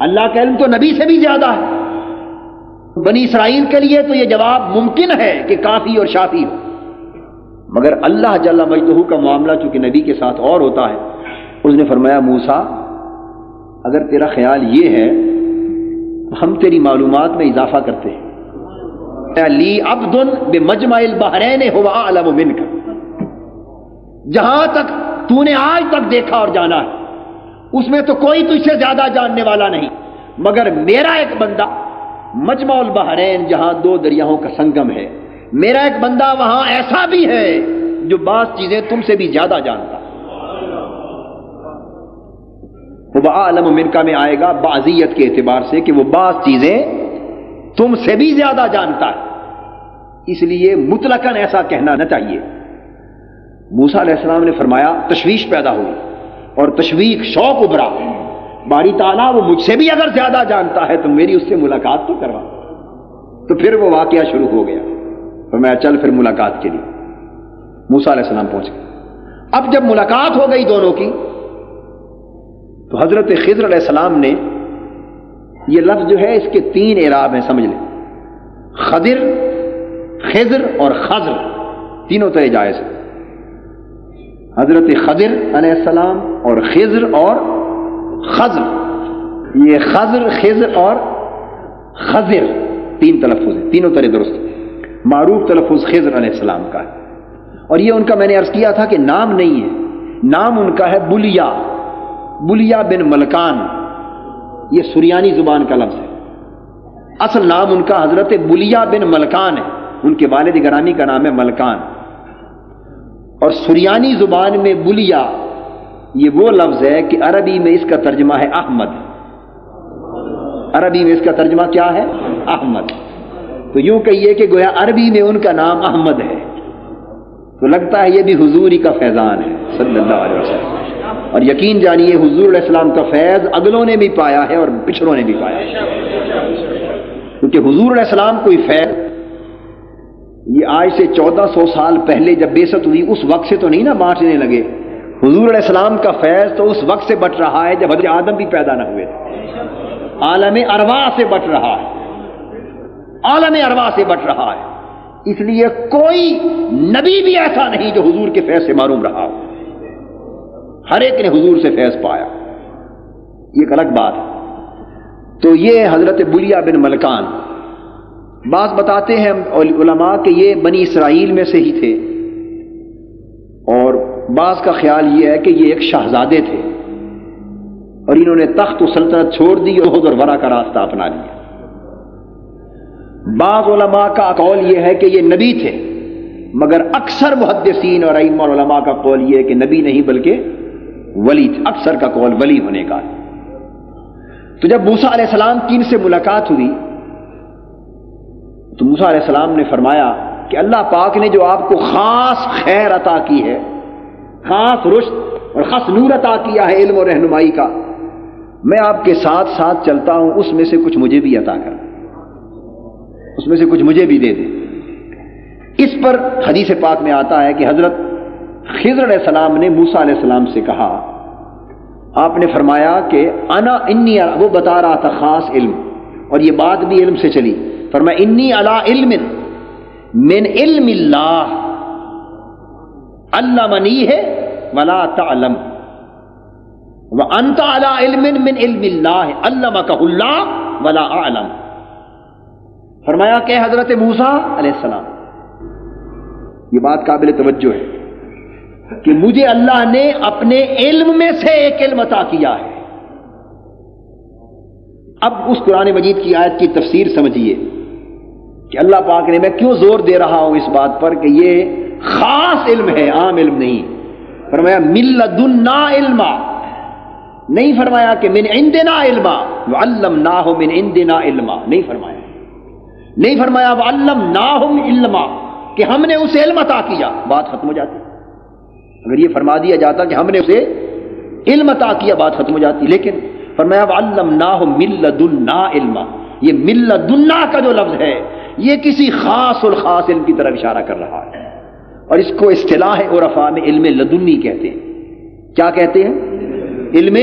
Speaker 1: اللہ کا علم تو نبی سے بھی زیادہ ہے، بنی اسرائیل کے لیے تو یہ جواب ممکن ہے کہ کافی اور شافی ہو، مگر اللہ جل مجدہ کا معاملہ چونکہ نبی کے ساتھ اور ہوتا ہے، اس نے فرمایا موسیٰ اگر تیرا خیال یہ ہے ہم تیری معلومات میں اضافہ کرتے ہیں، لی عبد بمجمع البحرین هو اعلم منک، جہاں تک تو نے آج تک دیکھا اور جانا ہے اس میں تو کوئی تجھ سے زیادہ جاننے والا نہیں، مگر میرا ایک بندہ مجمع البحرین جہاں دو دریاؤں کا سنگم ہے، میرا ایک بندہ وہاں ایسا بھی ہے جو بعض چیزیں تم سے بھی زیادہ جانتا۔ وہ عالم منکا میں آئے گا بعضیت کے اعتبار سے کہ وہ بعض چیزیں تم سے بھی زیادہ جانتا ہے، اس لیے مطلقاً ایسا کہنا نہ چاہیے۔ موسیٰ علیہ السلام نے فرمایا، تشویش پیدا ہوئی اور تشویق شوق ابھرا، باری تعالیٰ وہ مجھ سے بھی اگر زیادہ جانتا ہے تو میری اس سے ملاقات تو کروا۔ تو پھر وہ واقعہ شروع ہو گیا، فرمایا چل پھر ملاقات کے لیے۔ موسیٰ علیہ السلام پہنچ گئے۔ اب جب ملاقات ہو گئی دونوں کی تو حضرت خضر علیہ السلام نے، یہ لفظ جو ہے اس کے 3 اعراب ہیں، سمجھ لیں، خضر، خضر اور خضر، تینوں طرح جائز ہے۔ حضرت خضر علیہ السلام اور خضر اور خضر، یہ خضر، خضر اور خضر 3 تلفظ ہیں، تینوں طرح درست۔ معروف تلفظ خضر علیہ السلام کا ہے، اور یہ ان کا میں نے عرض کیا تھا کہ نام نہیں ہے، نام ان کا ہے بلیا، بلیا بن ملکان، یہ سریانی زبان کا لفظ ہے، اصل نام ان کا حضرت بلیا بن ملکان ہے، ان کے والد گرامی کا نام ہے ملکان، اور سریانی زبان میں بلیا یہ وہ لفظ ہے کہ عربی میں اس کا ترجمہ ہے احمد، عربی میں اس کا ترجمہ کیا ہے؟ احمد۔ تو یوں کہیے کہ گویا عربی میں ان کا نام احمد ہے، تو لگتا ہے یہ بھی حضور ہی کا فیضان ہے صلی اللہ علیہ وسلم، اور یقین جانیے حضور علیہ السلام کا فیض اگلوں نے بھی پایا ہے اور پچھڑوں نے بھی پایا ہے، کیونکہ حضور علیہ السلام کوئی فیض یہ آج سے 1400 سال پہلے جب بعثت ہوئی اس وقت سے تو نہیں نا بانٹنے لگے، حضور علیہ السلام کا فیض تو اس وقت سے بٹ رہا ہے جب حضرت آدم بھی پیدا نہ ہوئے تھے، عالم ارواح سے بٹ رہا ہے، عالم ارواح سے بٹ رہا ہے، اس لیے کوئی نبی بھی ایسا نہیں جو حضور کے فیض سے معروم رہا ہو، ہر ایک نے حضور سے فیض پایا، یہ ایک الگ بات ہے۔ تو یہ حضرت بلیا بن ملکان، بعض بتاتے ہیں علماء کہ یہ بنی اسرائیل میں سے ہی تھے، اور بعض کا خیال یہ ہے کہ یہ ایک شہزادے تھے اور انہوں نے تخت و سلطنت چھوڑ دی اور اور ورا کا راستہ اپنا لیا۔ بعض علماء کا قول یہ ہے کہ یہ نبی تھے، مگر اکثر محدثین اور ائمہ اور علماء کا قول یہ ہے کہ نبی نہیں بلکہ ولی تھے، اکثر کا قول ولی ہونے کا ہے۔ تو جب موسیٰ علیہ السلام کی ان سے ملاقات ہوئی تو موسیٰ علیہ السلام نے فرمایا کہ اللہ پاک نے جو آپ کو خاص خیر عطا کی ہے، خاص رشد اور خاص نور عطا کیا ہے علم اور رہنمائی کا، میں آپ کے ساتھ ساتھ چلتا ہوں، اس میں سے کچھ مجھے بھی عطا کر، اس میں سے کچھ مجھے بھی دے دے۔ اس پر حدیث پاک میں آتا ہے کہ حضرت خضر علیہ السلام نے موسیٰ علیہ السلام سے کہا، آپ نے فرمایا کہ انی، وہ بتا رہا تھا خاص علم، اور یہ بات بھی علم سے چلی، فرمایا انی علی علم من علم اللہ علمنی ہے ولا تعلم، وانت علی علم من علم اللہ علمک اللہ ولا اعلم۔ فرمایا کہ حضرت موسیٰ علیہ السلام، یہ بات قابل توجہ ہے کہ مجھے اللہ نے اپنے علم میں سے ایک علم عطا کیا ہے۔ اب اس قرآن مجید کی آیت کی تفسیر سمجھیے کہ اللہ پاک نے، میں کیوں زور دے رہا ہوں اس بات پر کہ یہ خاص علم ہے، عام علم نہیں۔ فرمایا من لدنا علما، نہیں فرمایا کہ من عندنا علما وعلمناہ من عندنا علما، نہیں فرمایا، نہیں فرمایا وعلمناہم علما کہ ہم نے اسے علم عطا کیا، بات ختم ہو جاتی۔ اگر یہ فرما دیا جاتا کہ ہم نے اسے علم عطا کیا بات ختم ہو جاتی، لیکن فرمایا وعلمناہم من لدنا علما، یہ من لدنا کا جو لفظ ہے یہ کسی خاص اور خاص علم کی طرف اشارہ کر رہا ہے، اور اس کو اصطلاح عرفاء میں علم لدنی کہتے ہیں۔ کیا کہتے ہیں؟ علم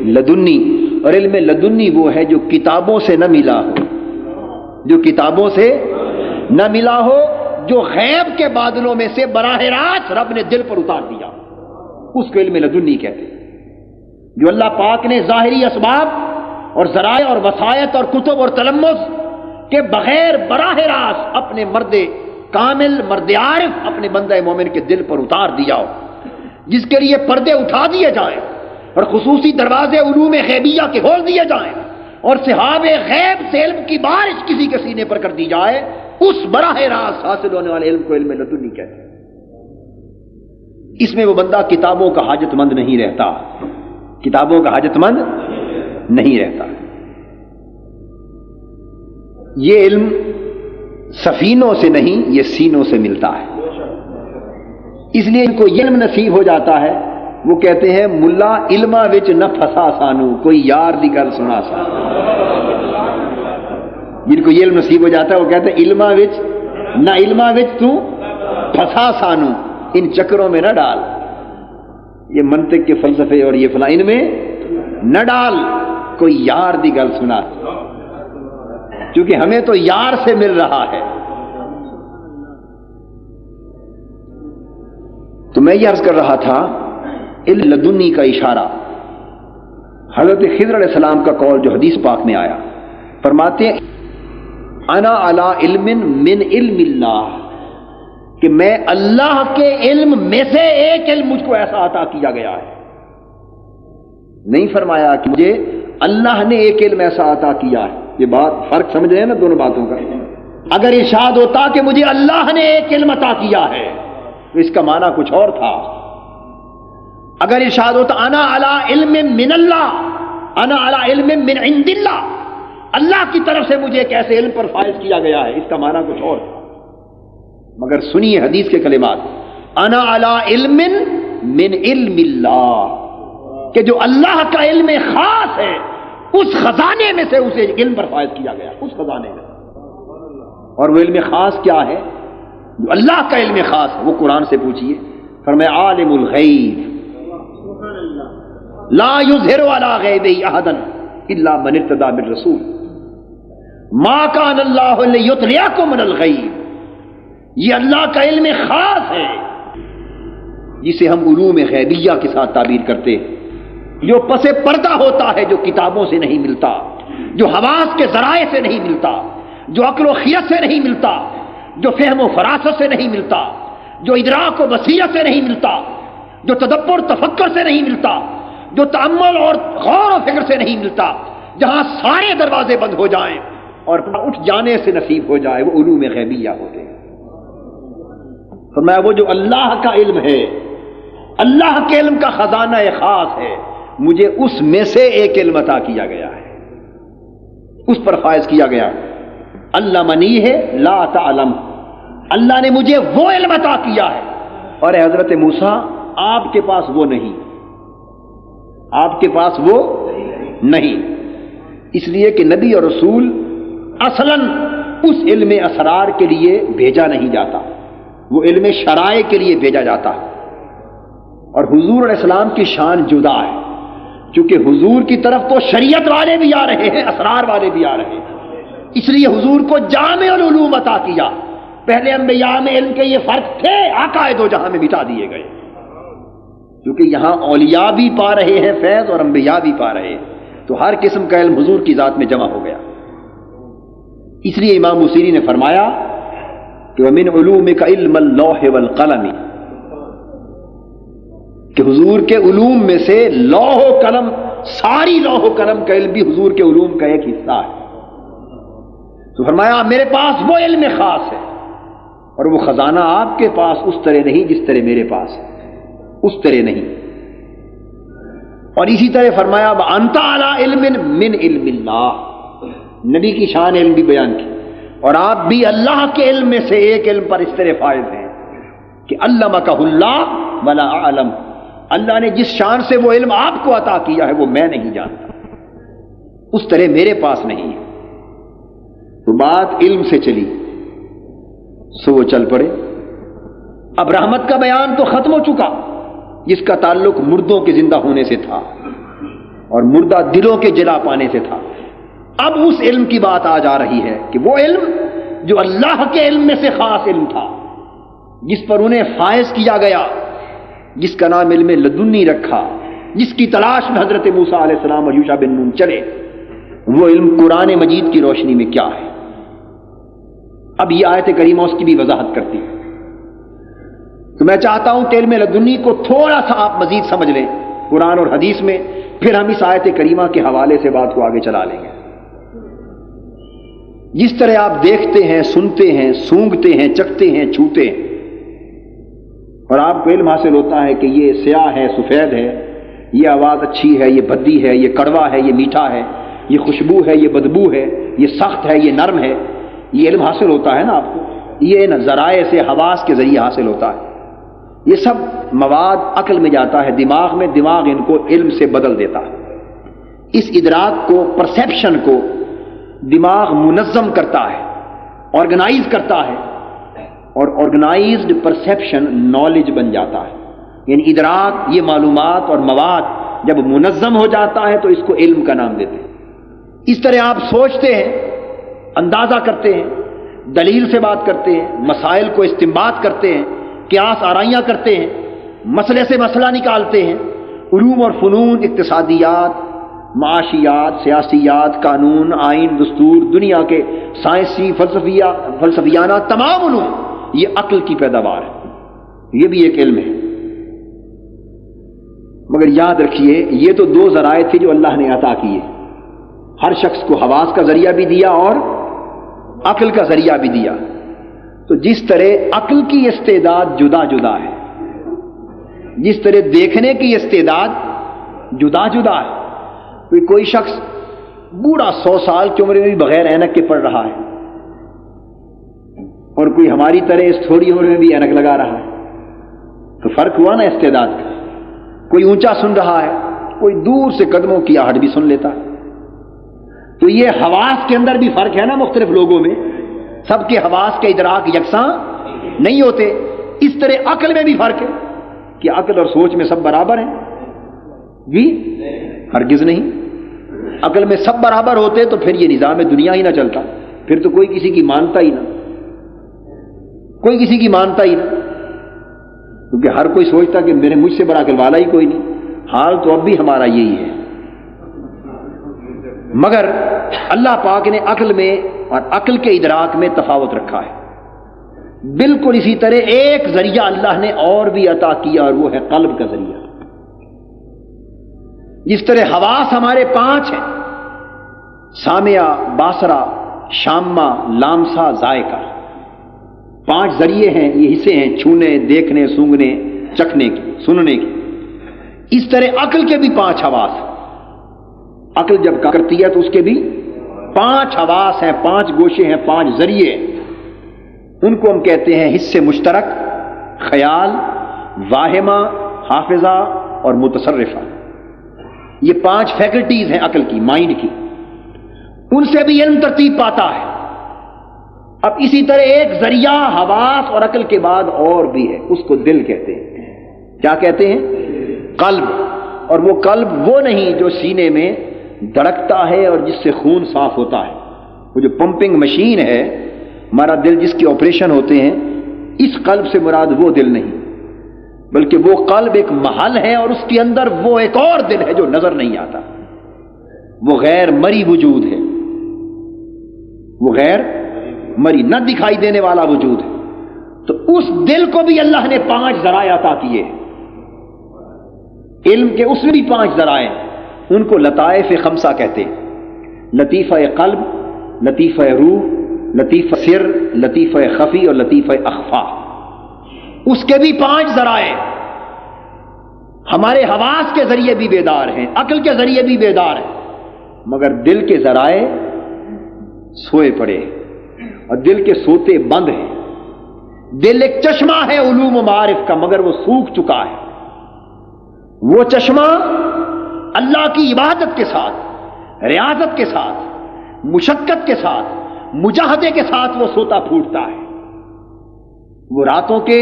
Speaker 1: لدنی۔ اور علم لدنی وہ ہے جو کتابوں سے نہ ملا ہو، جو کتابوں سے نہ ملا ہو، جو غیب کے بادلوں میں سے براہ راست رب نے دل پر اتار دیا، اس کو علم لدنی کہتے ہیں۔ جو اللہ پاک نے ظاہری اسباب اور ذرائع اور وسائط اور کتب اور تلمذ کے بغیر براہ راست اپنے مرد کامل، مرد عارف، اپنے بندہ مومن کے دل پر اتار دیا ہو، جس کے لیے پردے اٹھا دیے جائیں اور خصوصی دروازے علوم غیبیہ کے کھول دیے جائیں اور سحاب غیب سے علم کی بارش کسی کے سینے پر کر دی جائے، اس براہ راست حاصل ہونے والے علم کو علم لدنی کہتے ہیں۔ اس میں وہ بندہ کتابوں کا حاجت مند نہیں رہتا، کتابوں کا حاجت مند نہیں رہتا۔ یہ علم سفینوں سے نہیں، یہ سینوں سے ملتا ہے۔ اس لیے ان کو یہ علم نصیب ہو جاتا ہے، وہ کہتے ہیں ملا علما وچ نہ پھسا سانو، کوئی یار دی گل سنا سا۔ جن کو یہ علم نصیب ہو جاتا ہے وہ کہتے ہیں علما وچ نہ علما وچ تو پھسا سانو، ان چکروں میں نہ ڈال، یہ منطق کے فلسفے اور یہ فلاں ان میں نہ ڈال، کوئی یار دی گل سنا، کیونکہ ہمیں تو یار سے مل رہا ہے۔ تو میں یہ عرض کر رہا تھا علم لدنی کا اشارہ حضرت خضر علیہ السلام کا قول جو حدیث پاک میں آیا، فرماتے ہیں انا علی علم من علم اللہ، کہ میں اللہ کے علم میں سے ایک علم مجھ کو ایسا عطا کیا گیا ہے۔ نہیں فرمایا کہ مجھے اللہ نے ایک علم ایسا عطا کیا ہے۔ یہ بات فرق سمجھ رہے ہیں نا دونوں باتوں کا؟ اگر ارشاد ہوتا کہ مجھے اللہ نے ایک علم عطا کیا ہے تو اس کا معنی کچھ اور تھا۔ اگر ارشاد ہوتا انا علی علم من اللہ، انا علی علم من عند اللہ، اللہ کی طرف سے مجھے ایک ایسے علم پر فائز کیا گیا ہے، اس کا معنی کچھ اور تھا۔ مگر سنیے حدیث کے کلمات، انا علی علم من علم اللہ، کہ جو اللہ کا علم خاص ہے اس خزانے میں سے اسے علم پر فائز کیا گیا، اس خزانے میں۔ اور وہ علم خاص کیا ہے؟ جو اللہ کا علم خاص ہے وہ قرآن سے پوچھئے، فرمایا عالم الغیب لا یظہر علی غیبہ احدا الا من ارتضی بالرسول ما کان اللہ لیطلعکم علی الغیب، یہ اللہ کا علم خاص ہے جسے ہم علوم غیبیہ کے ساتھ تعبیر کرتے ہیں، جو پس پردہ ہوتا ہے، جو کتابوں سے نہیں ملتا، جو حواس کے ذرائع سے نہیں ملتا، جو عقل و خیرت سے نہیں ملتا، جو فہم و فراست سے نہیں ملتا، جو ادراک و بصیرت سے نہیں ملتا، جو تدبر تفکر سے نہیں ملتا، جو تأمل اور غور و فکر سے نہیں ملتا، جہاں سارے دروازے بند ہو جائیں اور اٹھ جانے سے نصیب ہو جائے، وہ علوم غیبیہ ہوتے ہیں۔ فرمایا وہ جو اللہ کا علم ہے، اللہ کے علم کا خزانہ خاص ہے، مجھے اس میں سے ایک علم عطا کیا گیا ہے، اس پر فائز کیا گیا۔ اللہ منی ہے لا تعلم، اللہ نے مجھے وہ علم عطا کیا ہے، اور اے حضرت موسیٰ آپ کے پاس وہ نہیں، آپ کے پاس وہ نہیں، اس لیے کہ نبی اور رسول اصلاً اس علم اسرار کے لیے بھیجا نہیں جاتا، وہ علم شرائع کے لیے بھیجا جاتا ہے۔ اور حضور علیہ السلام کی شان جدا ہے، کیونکہ حضور کی طرف تو شریعت والے بھی آ رہے ہیں، اسرار والے بھی آ رہے ہیں، اس لیے حضور کو جامع العلوم عطا کیا۔ پہلے انبیاء میں علم کے یہ فرق تھے، آقائے دو جہاں میں مٹا دیے گئے، کیونکہ یہاں اولیاء بھی پا رہے ہیں فیض اور انبیاء بھی پا رہے ہیں، تو ہر قسم کا علم حضور کی ذات میں جمع ہو گیا۔ اس لیے امام بصیری نے فرمایا کہ وَمِنْ عُلُومِكَ عِلْمَ اللَّوْحِ وَالْقَلَمِ، کہ حضور کے علوم میں سے لوح و قلم، ساری لوح و قلم کا علم بھی حضور کے علوم کا ایک حصہ ہے۔ تو فرمایا میرے پاس وہ علم خاص ہے، اور وہ خزانہ آپ کے پاس اس طرح نہیں جس طرح میرے پاس ہے، اس طرح نہیں۔ اور اسی طرح فرمایا وَأَنْتَ عَلَىٰ عِلْمٍ مِّنْ عِلْمِ اللَّهِ، نبی کی شان علم بھی بیان کی، اور آپ بھی اللہ کے علم میں سے ایک علم پر اس طرح فائز ہیں کہ علمکہ اللہ ولا اعلم، اللہ نے جس شان سے وہ علم آپ کو عطا کیا ہے وہ میں نہیں جانتا، اس طرح میرے پاس نہیں ہے۔ تو بات علم سے چلی سو وہ چل پڑے۔ اب رحمت کا بیان تو ختم ہو چکا، جس کا تعلق مردوں کے زندہ ہونے سے تھا اور مردہ دلوں کے جلا پانے سے تھا۔ اب اس علم کی بات آ جا رہی ہے کہ وہ علم جو اللہ کے علم میں سے خاص علم تھا، جس پر انہیں فائز کیا گیا، جس کا نام علم لدنی رکھا، جس کی تلاش میں حضرت موسیٰ علیہ السلام اور یوشع بن نون چلے، وہ علم قرآن مجید کی روشنی میں کیا ہے؟ اب یہ آیت کریمہ اس کی بھی وضاحت کرتی ہے۔ تو میں چاہتا ہوں کہ علم لدنی کو تھوڑا سا آپ مزید سمجھ لیں قرآن اور حدیث میں، پھر ہم اس آیت کریمہ کے حوالے سے بات کو آگے چلا لیں گے۔ جس طرح آپ دیکھتے ہیں، سنتے ہیں، سونگھتے ہیں، چکھتے ہیں، چھوتے ہیں، اور آپ کو علم حاصل ہوتا ہے کہ یہ سیاہ ہے، سفید ہے، یہ آواز اچھی ہے، یہ بھدی ہے، یہ کڑوا ہے، یہ میٹھا ہے، یہ خوشبو ہے، یہ بدبو ہے، یہ سخت ہے، یہ نرم ہے، یہ علم حاصل ہوتا ہے نا آپ کو، یہ ذرائع سے، حواس کے ذریعے حاصل ہوتا ہے۔ یہ سب مواد عقل میں جاتا ہے، دماغ میں، دماغ ان کو علم سے بدل دیتا ہے۔ اس ادراک کو، پرسیپشن کو دماغ منظم کرتا ہے، آرگنائز کرتا ہے، اور آرگنائزڈ پرسیپشن نالج بن جاتا ہے۔ یعنی ادراک، یہ معلومات اور مواد جب منظم ہو جاتا ہے تو اس کو علم کا نام دیتے ہیں۔ اس طرح آپ سوچتے ہیں، اندازہ کرتے ہیں، دلیل سے بات کرتے ہیں، مسائل کو استنباط کرتے ہیں، قیاس آرائیاں کرتے ہیں، مسئلے سے مسئلہ نکالتے ہیں، علوم اور فنون، اقتصادیات، معاشیات، سیاسیات، قانون، آئین، دستور، دنیا کے سائنسی، فلسفیانہ تمام علوم، یہ عقل کی پیداوار ہے، یہ بھی ایک علم ہے۔ مگر یاد رکھیے یہ تو دو ذرائع تھے جو اللہ نے عطا کیے، ہر شخص کو حواس کا ذریعہ بھی دیا اور عقل کا ذریعہ بھی دیا۔ تو جس طرح عقل کی استعداد جدا جدا ہے، جس طرح دیکھنے کی استعداد جدا جدا ہے، کوئی شخص بوڑھا 100 سال کی عمر میں بھی بغیر اینک کے پڑھ رہا ہے، اور کوئی ہماری طرح اس تھوڑی عمر میں بھی اینک لگا رہا ہے، تو فرق ہوا نا استعداد کا۔ کوئی اونچا سن رہا ہے، کوئی دور سے قدموں کی آہٹ بھی سن لیتا ہے۔ تو یہ حواس کے اندر بھی فرق ہے نا، مختلف لوگوں میں سب کے حواس کے ادراک یکساں نہیں ہوتے۔ اس طرح عقل میں بھی فرق ہے کہ عقل اور سوچ میں سب برابر ہیں؟ جی ہرگز نہیں۔ عقل میں سب برابر ہوتے تو پھر یہ نظام دنیا ہی نہ چلتا، پھر تو کوئی کسی کی مانتا ہی نہ، کوئی کسی کی مانتا ہی نہ، کیونکہ ہر کوئی سوچتا کہ مجھ سے بڑا عقل والا ہی کوئی نہیں۔ حال تو اب بھی ہمارا یہی ہے، مگر اللہ پاک نے عقل میں اور عقل کے ادراک میں تفاوت رکھا ہے۔ بالکل اسی طرح ایک ذریعہ اللہ نے اور بھی عطا کیا، اور وہ ہے قلب کا ذریعہ۔ جس طرح حواس ہمارے 5 ہیں، سامعہ، باصرہ، شامہ، لامسہ، ذائقہ، 5 ذریعے ہیں، یہ حصے ہیں چھونے، دیکھنے، سونگھنے، چکھنے کی، سننے کی۔ اس طرح عقل کے بھی 5 حواس ہیں۔ عقل جب کرتی ہے تو اس کے بھی 5 حواس ہیں، 5 گوشے ہیں، 5 ذریعے ہیں۔ ان کو ہم کہتے ہیں حصے مشترک، خیال، واہمہ، حافظہ اور متصرفہ۔ یہ 5 فیکلٹیز ہیں عقل کی، مائنڈ کی، ان سے بھی علم ترتیب پاتا ہے۔ اب اسی طرح ایک ذریعہ حواس اور عقل کے بعد اور بھی ہے، اس کو دل کہتے ہیں۔ کیا کہتے ہیں؟ قلب۔ اور وہ قلب وہ نہیں جو سینے میں دھڑکتا ہے اور جس سے خون صاف ہوتا ہے، وہ جو پمپنگ مشین ہے، ہمارا دل جس کے آپریشن ہوتے ہیں، اس قلب سے مراد وہ دل نہیں، بلکہ وہ قلب ایک محل ہے، اور اس کے اندر وہ ایک اور دل ہے جو نظر نہیں آتا، وہ غیر مری وجود ہے، وہ غیر مری نہ دکھائی دینے والا وجود ہے۔ تو اس دل کو بھی اللہ نے 5 ذرائع عطا کیے، علم کے اس میں بھی 5 ذرائع، ان کو لطائف 5 کہتے ہیں۔ لطیفہ قلب، لطیفہ روح، لطیفہ سر، لطیفہ خفی اور لطیفہ اخفا۔ اس کے بھی 5 ذرائع، ہمارے حواس کے ذریعے بھی بیدار ہیں، عقل کے ذریعے بھی بیدار ہیں، مگر دل کے ذرائع سوئے پڑے ہیں، اور دل کے سوتے بند ہیں۔ دل ایک چشمہ ہے علوم و معارف کا، مگر وہ سوکھ چکا ہے۔ وہ چشمہ اللہ کی عبادت کے ساتھ، ریاضت کے ساتھ، مشقت کے ساتھ، مجاہدے کے ساتھ وہ سوتا پھوٹتا ہے، وہ راتوں کے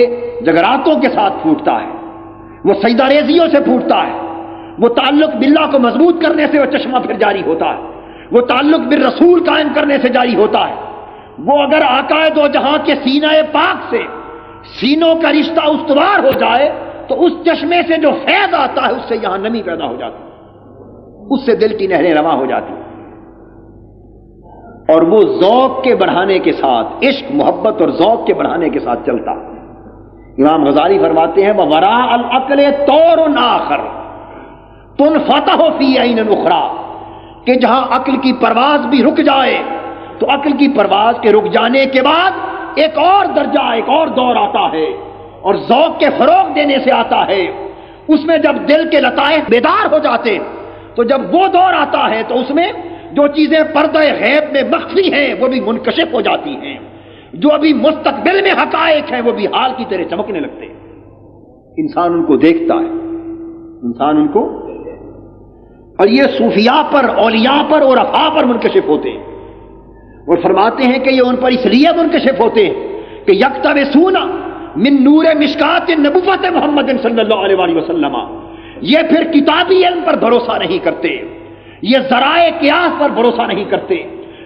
Speaker 1: جگراتوں کے ساتھ پھوٹتا ہے، وہ سجدہ ریزیوں سے پھوٹتا ہے، وہ تعلق باللہ کو مضبوط کرنے سے وہ چشمہ پھر جاری ہوتا ہے۔
Speaker 2: وہ تعلق بالرسول قائم کرنے سے جاری ہوتا ہے۔ وہ اگر آقا دو جہاں کے سینہ پاک سے سینوں کا رشتہ استوار ہو جائے تو اس چشمے سے جو فیض آتا ہے اس سے یہاں نمی پیدا ہو جاتی، اس سے دل کی نہریں رواں ہو جاتی، اور وہ ذوق کے بڑھانے کے ساتھ، عشق محبت اور ذوق کے بڑھانے کے ساتھ چلتا۔ امام غزالی فرماتے ہیں وَوَرَاءَ الْعَقْلِ طَوْرٌ آخر تُنْفَتَحُ فِي عَيْنٍ أُخْرَىٰ، کہ جہاں عقل کی پرواز بھی رک جائے تو عقل کی پرواز کے رک جانے کے بعد ایک اور درجہ، ایک اور دور آتا ہے، اور ذوق کے فروغ دینے سے آتا ہے۔ اس میں جب دل کے لطائف بیدار ہو جاتے تو جب وہ دور آتا ہے تو اس میں جو چیزیں پردہ غیب میں مخفی ہیں وہ بھی منکشف ہو جاتی ہیں، جو ابھی مستقبل میں حقائق ہیں وہ بھی حال کی طرح چمکنے لگتے ہیں۔ انسان ان کو دیکھتا ہے، انسان ان کو، اور یہ صوفیاء پر، اولیاء پر اور عرفاء پر منکشف ہوتے ہیں، اور فرماتے ہیں کہ یہ ان پر اس لیے منکشف ہوتے ہیں کہ یکتبسون من نور مشکات نبوت محمد صلی اللہ علیہ وآلہ وسلم، یہ پھر کتابی علم پر بھروسہ نہیں کرتے، یہ ذرائع قیاس پر بھروسہ نہیں کرتے،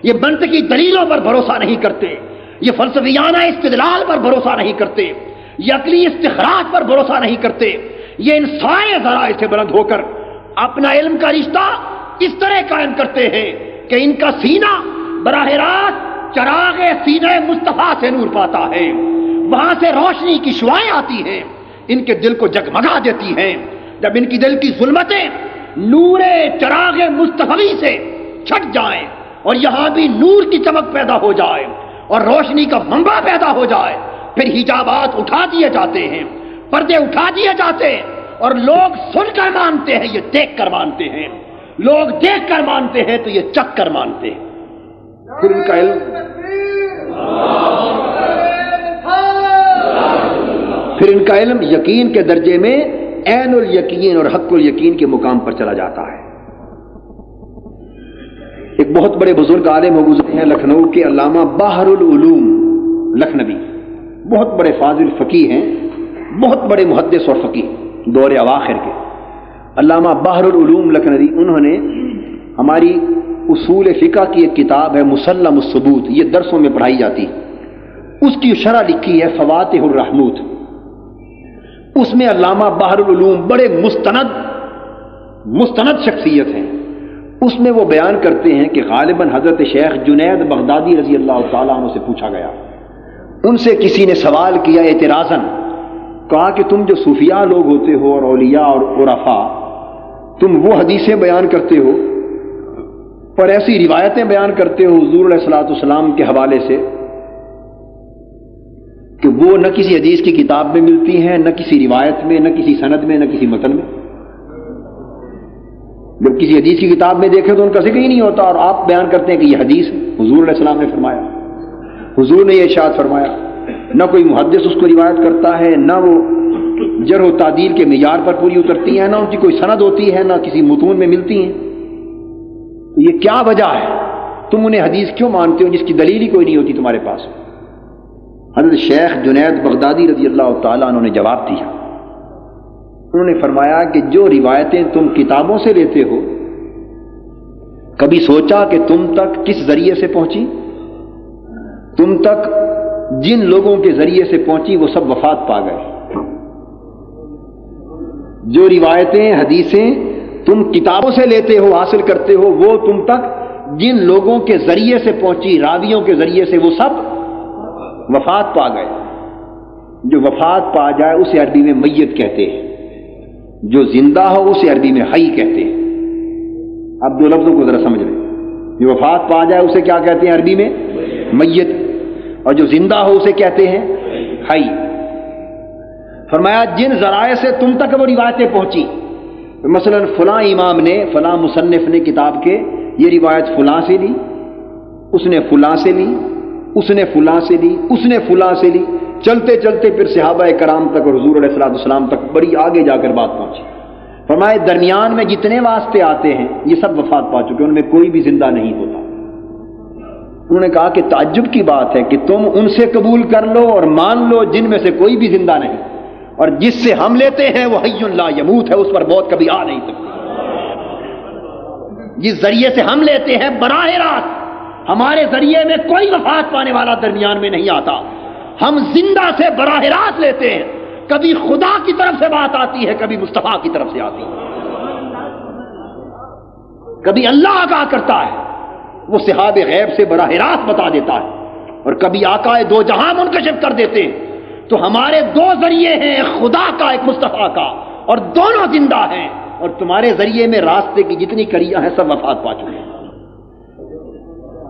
Speaker 2: یہ منطقی دلیلوں پر بھروسہ نہیں کرتے، یہ فلسفیانہ استدلال پر بھروسہ نہیں کرتے، یہ عقلی استخراج پر بھروسہ نہیں کرتے، یہ ان سارے ذرائع سے بلند ہو کر اپنا علم کا رشتہ اس طرح قائم کرتے ہیں کہ ان کا سینہ براہ راست چراغ سینہ مصطفیٰ سے نور پاتا ہے، وہاں سے روشنی کی شعاعیں آتی ہیں، ان کے دل کو جگمگا دیتی ہیں۔ جب ان کی دل کی ظلمتیں نور چراغ مصطفی سے چھٹ جائیں اور یہاں بھی نور کی چمک پیدا ہو جائے اور روشنی کا منبع پیدا ہو جائے، پھر حجابات اٹھا دیے جاتے ہیں، پردے اٹھا دیے جاتے ہیں، اور لوگ سن کر مانتے ہیں، یہ دیکھ کر مانتے ہیں، لوگ دیکھ کر مانتے ہیں تو یہ چکھ کر مانتے ہیں۔ پھر ان کا علم، پھر ان کا علم یقین کے درجے میں عین الیقین اور حق الیقین کے مقام پر چلا جاتا ہے۔ ایک بہت بڑے بزرگ عالم ہو گزرے ہیں لکھنؤ کے علامہ بحر العلوم لکھنوی، بہت بڑے فاضل فقیہ ہیں، بہت بڑے محدث اور فقیہ دور اواخر کے علامہ بحر العلوم لکھنوی، انہوں نے ہماری اصول فقہ کی ایک کتاب ہے مسلم الثبوت، یہ درسوں میں پڑھائی جاتی، اس کی شرح لکھی ہے فواتح الرحموت۔ اس میں علامہ بحر العلوم بڑے مستند شخصیت ہیں، اس میں وہ بیان کرتے ہیں کہ غالباً حضرت شیخ جنید بغدادی رضی اللہ تعالیٰ عنہ سے پوچھا گیا، ان سے کسی نے سوال کیا اعتراضاً، کہا کہ تم جو صوفیاء لوگ ہوتے ہو اور اولیاء اور عرفاء، تم وہ حدیثیں بیان کرتے ہو اور ایسی روایتیں بیان کرتے ہو حضور علیہ الصلوۃ والسلام کے حوالے سے کہ وہ نہ کسی حدیث کی کتاب میں ملتی ہیں، نہ کسی روایت میں، نہ کسی سند میں، نہ کسی متن میں۔ جب کسی حدیث کی کتاب میں دیکھیں تو ان کا ذکر ہی نہیں ہوتا، اور آپ بیان کرتے ہیں کہ یہ حدیث حضور علیہ السلام نے فرمایا، حضور نے یہ ارشاد فرمایا۔ نہ کوئی محدث اس کو روایت کرتا ہے، نہ وہ جرح و تعدیل کے معیار پر پوری اترتی ہیں، نہ ان کی کوئی سند ہوتی ہے، نہ کسی متون میں ملتی ہیں۔ تو یہ کیا وجہ ہے؟ تم انہیں حدیث کیوں مانتے ہو جس کی دلیل ہی کوئی نہیں ہوتی تمہارے پاس؟ حضرت شیخ جنید بغدادی رضی اللہ تعالیٰ عنہ نے جواب دیا، انہوں نے فرمایا کہ جو روایتیں تم کتابوں سے لیتے ہو، کبھی سوچا کہ تم تک کس ذریعے سے پہنچی؟ تم تک جن لوگوں کے ذریعے سے پہنچی وہ سب وفات پا گئے۔ جو روایتیں حدیثیں تم کتابوں سے لیتے ہو، حاصل کرتے ہو، وہ تم تک جن لوگوں کے ذریعے سے پہنچی، راویوں کے ذریعے سے، وہ سب وفات پا گئے۔ جو وفات پا جائے اسے عربی میں میت کہتے ہیں، جو زندہ ہو اسے عربی میں حی کہتے ہیں۔ اب دو لفظوں کو ذرا سمجھ لیں، جو وفات پا جائے اسے کیا کہتے ہیں عربی میں؟ میت، اور جو زندہ ہو اسے کہتے ہیں حی۔ فرمایا جن ذرائع سے تم تک وہ روایتیں پہنچی، مثلا فلاں امام نے، فلاں مصنف نے کتاب کے یہ روایت فلاں سے لی، اس نے فلاں سے لی، اس نے فلاں سے لی، اس نے فلاں سے لی، چلتے چلتے پھر صحابہ کرام تک اور حضور علیہ الصلوۃ والسلام تک بڑی آگے جا کر بات پہنچی۔ فرمائے درمیان میں جتنے واسطے آتے ہیں یہ سب وفات پا چکے، ان میں کوئی بھی زندہ نہیں ہوتا۔ انہوں نے کہا کہ تعجب کی بات ہے کہ تم ان سے قبول کر لو اور مان لو جن میں سے کوئی بھی زندہ نہیں، اور جس سے ہم لیتے ہیں وہ حی لا یموت ہے، اس پر موت کبھی آ نہیں سکتی۔ جس ذریعے سے ہم لیتے ہیں براہ راست ہمارے ذریعے میں کوئی وفات پانے والا درمیان میں نہیں آتا، ہم زندہ سے براہ راست لیتے ہیں، کبھی خدا کی طرف سے بات آتی ہے، کبھی مصطفیٰ کی طرف سے آتی ہے، کبھی اللہ آگاہ کرتا ہے، وہ صحاب غیب سے براہ راست بتا دیتا ہے، اور کبھی آقا دو جہاں منکشف کر دیتے ہیں۔ تو ہمارے دو ذریعے ہیں، ایک خدا کا ایک مصطفیٰ کا، اور دونوں زندہ ہیں، اور تمہارے ذریعے میں راستے کی جتنی کڑیاں ہیں سب وفات پا چکے ہیں۔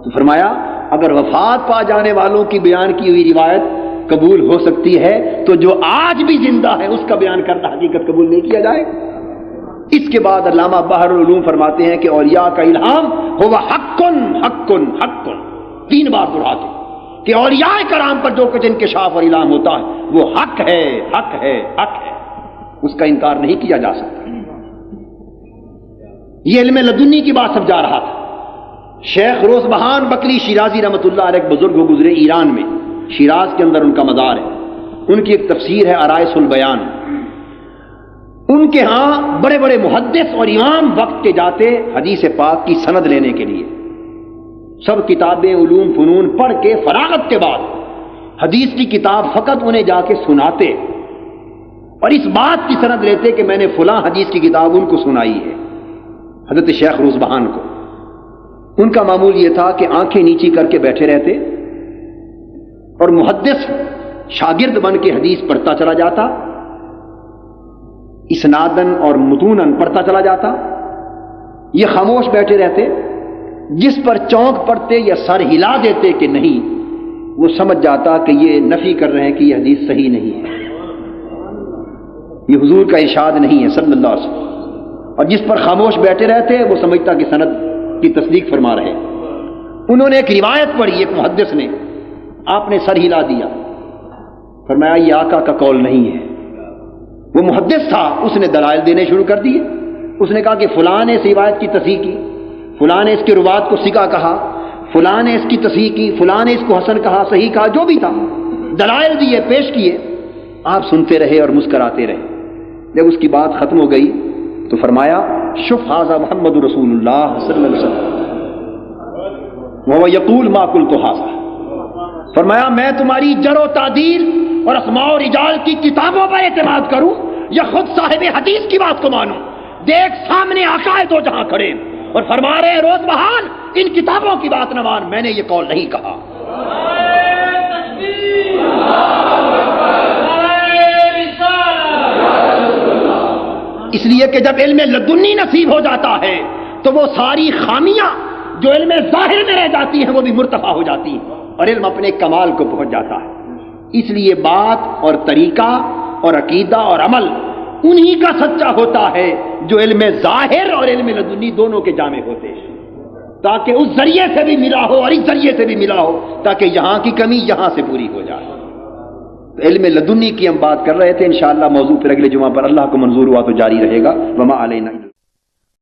Speaker 2: تو فرمایا اگر وفات پا جانے والوں کی بیان کی ہوئی روایت قبول ہو سکتی ہے تو جو آج بھی زندہ ہے اس کا بیان کرنا حقیقت قبول نہیں کیا جائے۔ اس کے بعد علامہ بحر العلوم فرماتے ہیں کہ اولیاء کا الہام ہوا حقن حقن حقن، 3 بار دہراتے کہ اولیاء کرام پر جو کچھ انکشاف اور الہام ہوتا ہے وہ حق ہے حق ہے حق ہے، اس کا انکار نہیں کیا جا سکتا۔ یہ علم لدنی کی بات سمجھا رہا تھا۔ شیخ روزبہان بکری شیرازی رحمۃ اللہ علیہ ایک بزرگ ہو گزرے ایران میں، شیراز کے اندر ان کا مزار ہے، ان کی ایک تفسیر ہے عرائس البیان۔ ان کے ہاں بڑے بڑے محدث اور امام وقت کے جاتے حدیث پاک کی سند لینے کے لیے، سب کتابیں علوم فنون پڑھ کے فراغت کے بعد حدیث کی کتاب فقط انہیں جا کے سناتے اور اس بات کی سند لیتے کہ میں نے فلاں حدیث کی کتاب ان کو سنائی ہے، حضرت شیخ روزبہان کو۔ ان کا معمول یہ تھا کہ آنکھیں نیچی کر کے بیٹھے رہتے اور محدث شاگرد بن کے حدیث پڑھتا چلا جاتا، اسنادن اور متونن پڑھتا چلا جاتا، یہ خاموش بیٹھے رہتے، جس پر چونک پڑتے یا سر ہلا دیتے کہ نہیں، وہ سمجھ جاتا کہ یہ نفی کر رہے ہیں کہ یہ حدیث صحیح نہیں ہے، یہ حضور کا ارشاد نہیں ہے صلی اللہ علیہ وسلم، اور جس پر خاموش بیٹھے رہتے وہ سمجھتا کہ سند کی تصدیق فرما رہے۔ انہوں نے ایک روایت پڑھی، ایک محدث نے، آپ نے سر ہلا دیا، فرمایا یہ آقا کا قول نہیں ہے۔ وہ محدث تھا، اس نے دلائل دینے شروع کر دیے، اس نے کہا کہ فلاں نے اس روایت کی تصحیح کی، فلاں نے اس کے روات کو ثقہ کہا، فلاں نے اس کی تصحیح کی، فلاں نے اس کو حسن کہا، صحیح کہا، جو بھی تھا دلائل دیے، پیش کیے، آپ سنتے رہے اور مسکراتے رہے۔ جب اس کی بات ختم ہو گئی تو فرمایا شف ھذا محمد رسول اللہ صلی اللہ علیہ وسلم وهو یقول ما قلت ھذا، فرمایا میں تمہاری جر و تعدیل اور اسماء و رجال کی کتابوں پر اعتماد کروں یا خود صاحب حدیث کی بات کو مانوں؟ دیکھ سامنے آقا دو جہاں کھڑے اور فرما رہے ہیں روزبہان ان کتابوں کی بات نہ مان، میں نے یہ قول نہیں کہا۔ اس لیے کہ جب علم لدنی نصیب ہو جاتا ہے تو وہ ساری خامیاں جو علم ظاہر میں رہ جاتی ہیں وہ بھی مرتفع ہو جاتی ہیں اور علم اپنے کمال کو پہنچ جاتا ہے۔ اس لیے بات اور طریقہ اور عقیدہ اور عمل انہی کا سچا ہوتا ہے جو علم ظاہر اور علم لدنی دونوں کے جامع ہوتے ہیں، تاکہ اس ذریعے سے بھی ملا ہو اور اس ذریعے سے بھی ملا ہو، تاکہ یہاں کی کمی یہاں سے پوری ہو جائے۔ علم لدنی کی ہم بات کر رہے تھے، انشاءاللہ موضوع پھر اگلے جمعہ پر اللہ کو منظور ہوا تو جاری رہے گا۔ وما علینا